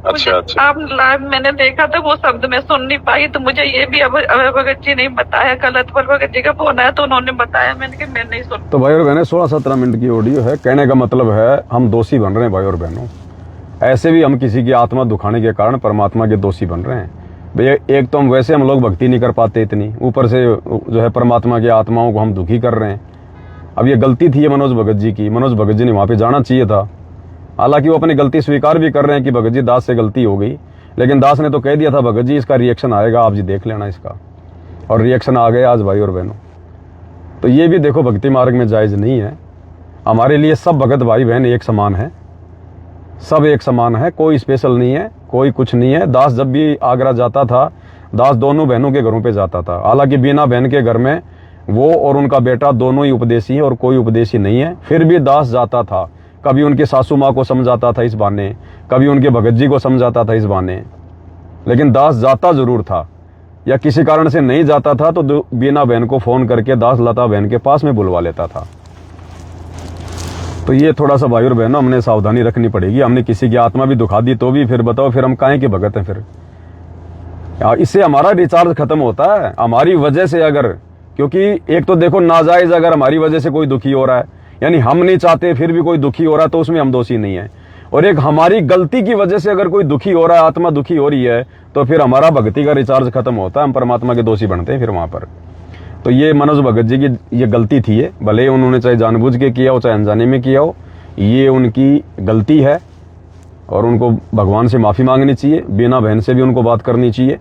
अच्छा अच्छा।
आप लाइव मैंने देखा था, वो शब्द मैं सुन नहीं पाई, तो मुझे ये भी अभय भगत जी ने बताया। कल अतवर भगत जी का फोन आया तो उन्होंने बताया, मैंने कहा मैं नहीं सुन।
तो भाई और बहनों 16-17 मिनट की ऑडियो है। कहने का मतलब है हम दोषी बन रहे हैं भाई और बहनों। ऐसे भी हम किसी की आत्मा दुखाने के कारण परमात्मा के दोषी बन रहे हैं भैया। एक तो हम वैसे हम लोग भक्ति नहीं कर पाते इतनी, ऊपर से जो है परमात्मा की आत्माओं को हम दुखी कर रहे हैं। अब ये गलती थी ये मनोज भगत जी की, मनोज भगत जी ने वहाँ पे जाना चाहिए था। हालांकि वो अपनी गलती स्वीकार भी कर रहे हैं कि भगत जी दास से गलती हो गई, लेकिन दास ने तो कह दिया था भगत जी इसका रिएक्शन आएगा, आप जी देख लेना इसका। और रिएक्शन आ गया आज भाई और बहनों। तो ये भी देखो भक्ति मार्ग में जायज़ नहीं है। हमारे लिए सब भगत भाई बहन एक समान है, सब एक समान है, कोई स्पेशल नहीं है, कोई कुछ नहीं है। दास जब भी आगरा जाता था, दास दोनों बहनों के घरों पे जाता था। हालांकि बीना बहन के घर में वो और उनका बेटा दोनों ही उपदेशी हैं और कोई उपदेशी नहीं है, फिर भी दास जाता था। कभी उनकी सासू माँ को समझाता था इस बहाने, कभी उनके भगत जी को समझाता था इस बहाने, लेकिन दास जाता जरूर था। या किसी कारण से नहीं जाता था तो बीना बहन को फोन करके दास लता बहन के पास में बुलवा लेता था। तो ये थोड़ा सा भाई और बहनों हमने सावधानी रखनी पड़ेगी। हमने किसी की आत्मा भी दुखा दी तो भी फिर बताओ फिर हम काहे के भगत हैं फिर? इससे हमारा रिचार्ज खत्म होता है हमारी वजह से। अगर क्योंकि एक तो देखो नाजायज अगर हमारी वजह से कोई दुखी हो रहा है, यानी हम नहीं चाहते फिर भी कोई दुखी हो रहा है, तो उसमें हम दोषी नहीं है। और एक हमारी गलती की वजह से अगर कोई दुखी हो रहा है, आत्मा दुखी हो रही है, तो फिर हमारा भक्ति का रिचार्ज खत्म होता है, हम परमात्मा के दोषी बनते हैं फिर वहां पर। तो ये मनोज भगत जी की ये गलती थी है, भले उन्होंने चाहे जानबूझ के किया हो चाहे अनजाने में किया हो, ये उनकी गलती है और उनको भगवान से माफ़ी मांगनी चाहिए, बिना बहन से भी उनको बात करनी चाहिए।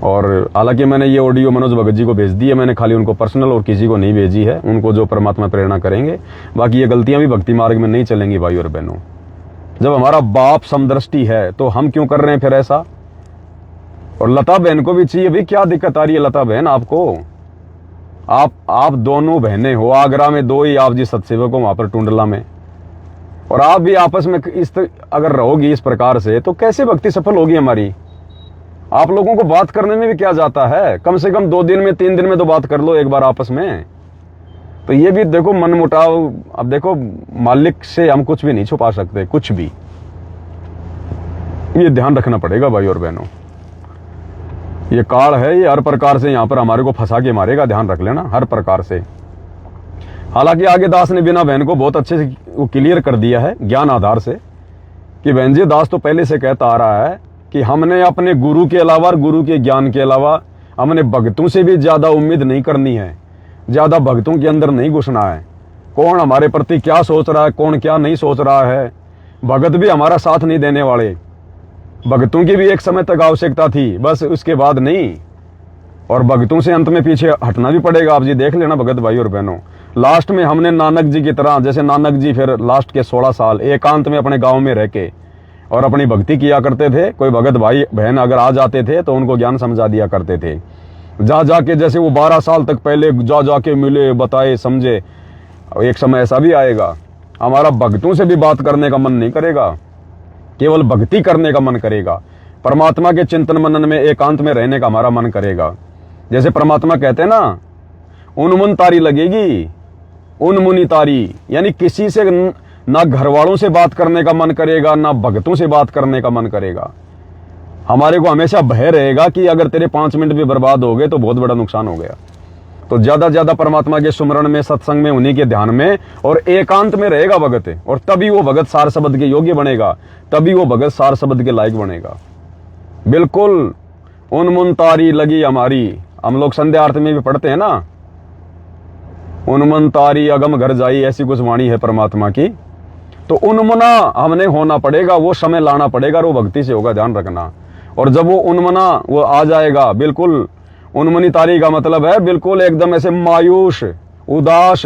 और हालांकि मैंने ये ऑडियो मनोज भगत जी को भेज दी है, मैंने खाली उनको पर्सनल और किसी को नहीं भेजी है, उनको जो परमात्मा प्रेरणा करेंगे। बाकी ये गलतियां भी भक्ति मार्ग में नहीं चलेंगी भाई और बहनों। जब हमारा बाप समदृष्टि है तो हम क्यों कर रहे हैं फिर ऐसा? और लता बहन को भी चाहिए, भाई क्या दिक्कत आ रही है लता बहन आपको? आप दोनों बहनें हो, आगरा में दो ही आप जी सत्सेवक हो, वहां पर टुंडला में, और आप भी आपस में अगर रहोगी इस प्रकार से तो कैसे भक्ति सफल होगी हमारी? आप लोगों को बात करने में भी क्या जाता है? कम से कम 2 दिन में 3 दिन में तो बात कर लो एक बार आपस में। तो ये भी देखो मन मुटाव। अब देखो मालिक से हम कुछ भी नहीं छुपा सकते, कुछ भी। ये ध्यान रखना पड़ेगा भाई और बहनों। ये काल है, ये हर प्रकार से यहाँ पर हमारे को फंसा के मारेगा, ध्यान रख लेना हर प्रकार से। हालांकि आगे दास ने बिना बहन को बहुत अच्छे से वो क्लियर कर दिया है ज्ञान आधार से कि बहन जी दास तो पहले से कहता आ रहा है कि हमने अपने गुरु के अलावा, गुरु के ज्ञान के अलावा हमने भक्तों से भी ज्यादा उम्मीद नहीं करनी है, ज्यादा भक्तों के अंदर नहीं घुसना है। कौन हमारे प्रति क्या सोच रहा है, कौन क्या नहीं सोच रहा है, भगत भी हमारा साथ नहीं देने वाले। भक्तों की भी एक समय तक आवश्यकता थी, बस उसके बाद नहीं। और भक्तों से अंत में पीछे हटना भी पड़ेगा। आप जी देख लेना भगत भाई और बहनों, लास्ट में हमने नानक जी की तरह, जैसे नानक जी फिर लास्ट के 16 साल एकांत में अपने गांव में रह के और अपनी भक्ति किया करते थे। कोई भगत भाई बहन अगर आ जाते थे तो उनको ज्ञान समझा दिया करते थे। जा जाके जैसे वो 12 साल तक पहले जा जाके मिले, बताए, समझे। एक समय ऐसा भी आएगा हमारा भक्तों से भी बात करने का मन नहीं करेगा, केवल भक्ति करने का मन करेगा, परमात्मा के चिंतन मनन में एकांत में रहने का हमारा मन करेगा। जैसे परमात्मा कहते हैं ना, उनमुन तारी लगेगी, उनमुनि तारी, यानी किसी से ना घर वालों से बात करने का मन करेगा, ना भगतों से बात करने का मन करेगा। हमारे को हमेशा भय रहेगा कि अगर तेरे 5 मिनट भी बर्बाद हो गए तो बहुत बड़ा नुकसान हो गया। तो ज्यादा ज्यादा परमात्मा के सुमरण में, सत्संग में, उन्हीं के ध्यान में और एकांत में रहेगा भगत, और तभी वो भगत सार शब्द के योग्य बनेगा, तभी वो भगत सार शब्द के लायक बनेगा। बिल्कुल उन्मुन तारी लगी हमारी, हम लोग संध्या आरती में भी पढ़ते हैं ना, उन्मन तारी अगम घर जाई, ऐसी कुछ वाणी है परमात्मा की। तो उन्मना हमने होना पड़ेगा, वो समय लाना पड़ेगा, और वो भक्ति से होगा, ध्यान रखना। और जब वो उन्मना वो आ जाएगा, बिल्कुल उन्मनी तारी का मतलब है बिल्कुल एकदम ऐसे मायूस, उदास,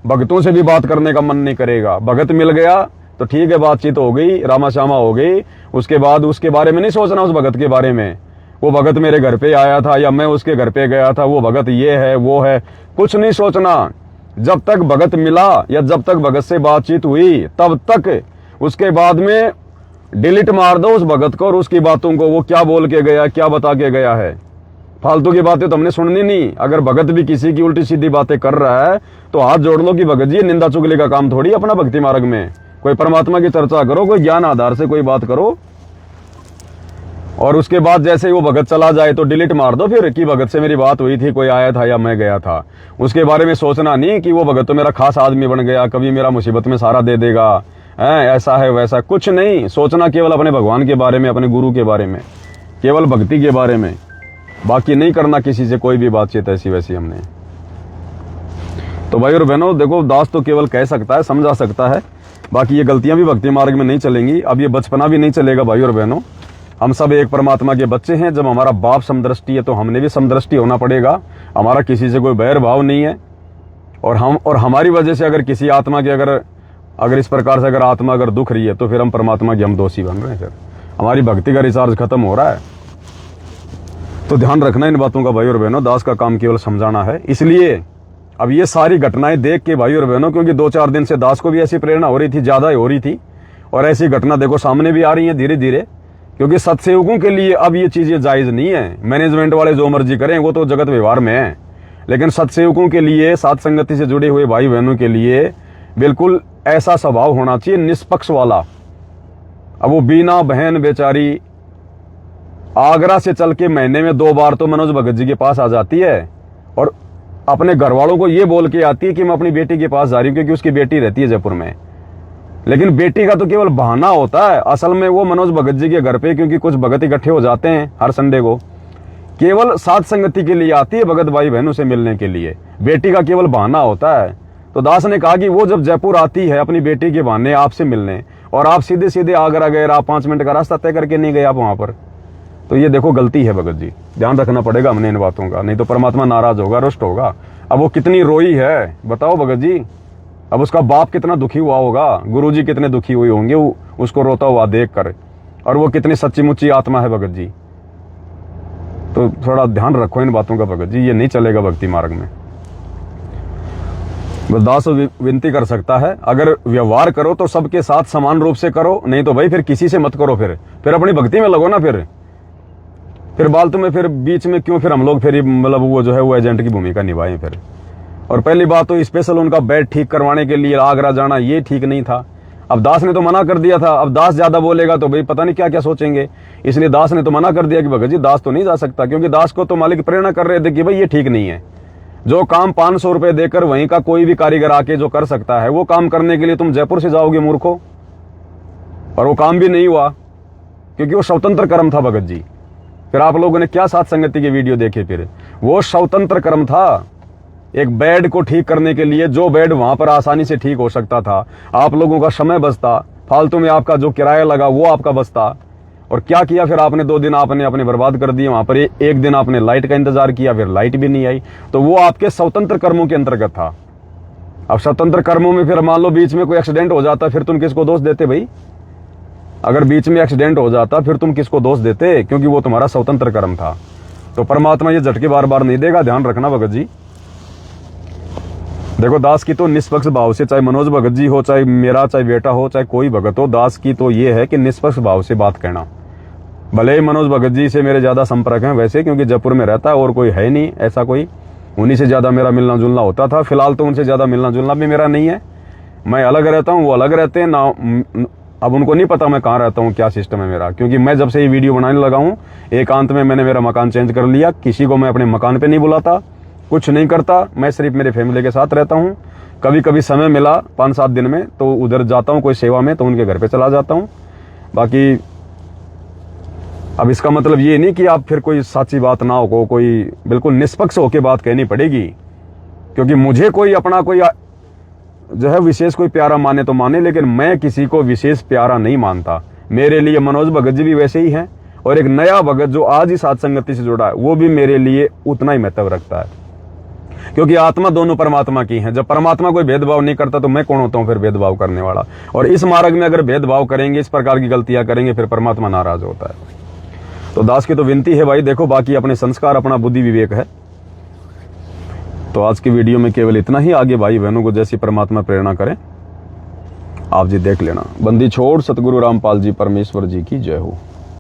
भक्तों से भी बात करने का मन नहीं करेगा। भगत मिल गया तो ठीक है, बातचीत हो गई, रामा श्यामा हो गई, उसके बाद उसके बारे में नहीं सोचना, उस भगत के बारे में, वो भगत मेरे घर पे आया था या मैं उसके घर पे गया था, वो भगत ये है वो है, कुछ नहीं सोचना। जब तक भगत मिला या जब तक भगत से बातचीत हुई तब तक, उसके बाद में डिलीट मार दो उस भगत को और उसकी बातों को, वो क्या बोल के गया, क्या बता के गया है। फालतू की बातें तो हमने सुननी नहीं। अगर भगत भी किसी की उल्टी सीधी बातें कर रहा है तो हाथ जोड़ लो कि भगत जी निंदा चुगली का काम थोड़ी अपना भक्ति मार्ग में। कोई परमात्मा की चर्चा करो, कोई ज्ञान आधार से कोई बात करो, और उसके बाद जैसे ही वो भगत चला जाए तो डिलीट मार दो फिर कि भगत से मेरी बात हुई थी, कोई आया था या मैं गया था। उसके बारे में सोचना नहीं कि वो भगत तो मेरा खास आदमी बन गया, कभी मेरा मुसीबत में सहारा दे देगा, ऐसा है वैसा, कुछ नहीं सोचना। केवल अपने भगवान के बारे में, अपने गुरु के बारे में, केवल भक्ति के बारे में, बाकी नहीं करना किसी से कोई भी बातचीत ऐसी वैसी हमने। तो भाई और बहनों देखो, दास तो केवल कह सकता है, समझा सकता है, बाकी ये गलतियां भी भक्ति मार्ग में नहीं चलेंगी। अब ये बचपना भी नहीं चलेगा भाई और बहनों। हम सब एक परमात्मा के बच्चे हैं। जब हमारा बाप समदृष्टि है तो हमने भी समदृष्टि होना पड़ेगा। हमारा किसी से कोई बैर भाव नहीं है, और हमारी वजह से अगर किसी आत्मा के अगर इस प्रकार से अगर आत्मा अगर दुख रही है तो फिर हम परमात्मा के हम दोषी बन रहे हैं, फिर हमारी भक्ति का रिचार्ज खत्म हो रहा है। तो ध्यान रखना इन बातों का भाई और बहनों। दास का काम केवल समझाना है। इसलिए अब ये सारी घटनाएं देख के भाई और बहनों, क्योंकि 2-4 दिन से दास को भी ऐसी प्रेरणा हो रही थी, ज्यादा ही हो रही थी, और ऐसी घटना देखो सामने भी आ रही है धीरे धीरे। क्योंकि सत्सेवकों के लिए अब ये चीजें जायज नहीं है। मैनेजमेंट वाले जो मर्जी करें वो तो जगत व्यवहार में है, लेकिन सत्सेवकों के लिए, साथ संगति से जुड़े हुए भाई बहनों के लिए बिल्कुल ऐसा स्वभाव होना चाहिए निष्पक्ष वाला। अब वो बीना बहन बेचारी आगरा से चल के महीने में 2 बार तो मनोज भगत जी के पास आ जाती है, और अपने घर वालों को ये बोल के आती है कि मैं अपनी बेटी के पास जा रही हूँ, क्योंकि उसकी बेटी रहती है जयपुर में। लेकिन बेटी का तो केवल बहाना होता है, असल में वो मनोज भगत जी के घर पे, क्योंकि कुछ भगत इकट्ठे हो जाते हैं हर संडे को, केवल साथ संगति के लिए आती है भगत भाई बहनों से मिलने के लिए। बेटी का केवल बहाना होता है। तो दास ने कहा कि वो जब जयपुर आती है अपनी बेटी के बहाने आपसे मिलने, और आप सीधे सीधे आगरा गए, आप 5 मिनट का रास्ता तय करके नहीं गए आप वहां पर, तो ये देखो गलती है भगत जी। ध्यान रखना पड़ेगा हमने इन बातों का, नहीं तो परमात्मा नाराज होगा, रुष्ट होगा। अब वो कितनी रोई है बताओ भगत जी, अब उसका बाप कितना दुखी हुआ होगा, गुरुजी कितने दुखी हुए होंगे उसको रोता हुआ देख कर, और वो कितनी सच्ची मुच्ची आत्मा है भगत जी। तो थोड़ा ध्यान रखो इन बातों का भगत जी, ये नहीं चलेगा भक्ति मार्ग में। बस दास विनती कर सकता है, अगर व्यवहार करो तो सबके साथ समान रूप से करो, नहीं तो भाई फिर किसी से मत करो, फिर अपनी भक्ति में लगो ना। फिर बालतू में फिर बीच में क्यों फिर हम लोग फिर मतलब वो जो है वो एजेंट की भूमिका निभाएं फिर। और पहली बात तो स्पेशल उनका बेड ठीक करवाने के लिए आगरा जाना ये ठीक नहीं था। अब दास ने तो मना कर दिया था, अब दास ज्यादा बोलेगा तो भाई पता नहीं क्या क्या सोचेंगे, इसलिए दास ने तो मना कर दिया कि भगत जी दास तो नहीं जा सकता, क्योंकि दास को तो मालिक प्रेरणा कर रहे थे कि भाई ये ठीक नहीं है। जो काम 500 रुपए देकर वहीं का कोई भी कारीगर आके जो कर सकता है, वो काम करने के लिए तुम जयपुर से जाओगे मूर्खो। और वो काम भी नहीं हुआ, क्योंकि वो स्वतंत्र कर्म था भगत जी। फिर आप लोगों ने क्या साथ संगति के वीडियो देखे, फिर वो स्वतंत्र कर्म था। एक बेड को ठीक करने के लिए जो बेड वहां पर आसानी से ठीक हो सकता था, आप लोगों का समय बचता, फालतू में आपका जो किराया लगा वो आपका बचता। और क्या किया फिर आपने, 2 दिन आपने अपने बर्बाद कर दिए वहां पर। एक दिन आपने लाइट का इंतजार किया, फिर लाइट भी नहीं आई, तो वो आपके स्वतंत्र कर्मों के अंतर्गत था। अब स्वतंत्र कर्मों में फिर मान लो बीच में कोई एक्सीडेंट हो जाता, फिर तुम किसको दोष देते भाई? अगर बीच में एक्सीडेंट हो जाता फिर तुम किसको दोष देते? क्योंकि वो तुम्हारा स्वतंत्र कर्म था। तो परमात्मा ये झटके बार बार नहीं देगा, ध्यान रखना भगत जी। देखो दास की तो निष्पक्ष भाव से, चाहे मनोज भगत जी हो, चाहे मेरा, चाहे बेटा हो, चाहे कोई भगत हो, दास की तो ये है कि निष्पक्ष भाव से बात कहना। भले ही मनोज भगत जी से मेरे ज्यादा संपर्क है वैसे, क्योंकि जयपुर में रहता है और कोई है नहीं ऐसा कोई, उन्हीं से ज्यादा मेरा मिलना जुलना होता था। फिलहाल तो उनसे ज्यादा मिलना जुलना भी मेरा नहीं है, मैं अलग रहता हूँ, वो अलग रहते हैं ना। अब उनको नहीं पता मैं कहाँ रहता हूँ, क्या सिस्टम है मेरा, क्योंकि मैं जब से ये वीडियो बनाने लगा हूँ एकांत में मैंने मेरा मकान चेंज कर लिया। किसी को मैं अपने मकान पे नहीं बुलाता, कुछ नहीं करता। मैं सिर्फ मेरे फैमिली के साथ रहता हूँ। कभी कभी समय मिला 5-7 दिन में तो उधर जाता हूँ कोई सेवा में, तो उनके घर पे चला जाता हूँ। बाकी अब इसका मतलब ये नहीं कि आप फिर कोई सच्ची बात ना हो, कोई बिल्कुल निष्पक्ष होकर बात कहनी पड़ेगी, क्योंकि मुझे कोई अपना कोई जो है विशेष कोई प्यारा माने तो माने, लेकिन मैं किसी को विशेष प्यारा नहीं मानता। मेरे लिए मनोज भगत जी भी वैसे ही हैं, और एक नया भगत जो आज ही साथ संगति से जुड़ा है वो भी मेरे लिए उतना ही महत्व रखता है, क्योंकि आत्मा दोनों परमात्मा की है। जब परमात्मा कोई भेदभाव नहीं करता तो मैं कौन होता हूं फिर भेदभाव करने वाला। और इस मार्ग में अगर भेदभाव करेंगे, इस प्रकार की गलतियां करेंगे, फिर परमात्मा नाराज होता है। तो दास की तो विनती है भाई, देखो बाकी अपने संस्कार, अपना बुद्धि विवेक है। तो आज की वीडियो में केवल इतना ही। आगे भाई बहनों को जैसी परमात्मा प्रेरणा करें आप जी देख लेना। बंदी छोड़ सतगुरु रामपाल जी परमेश्वर जी की जय हो।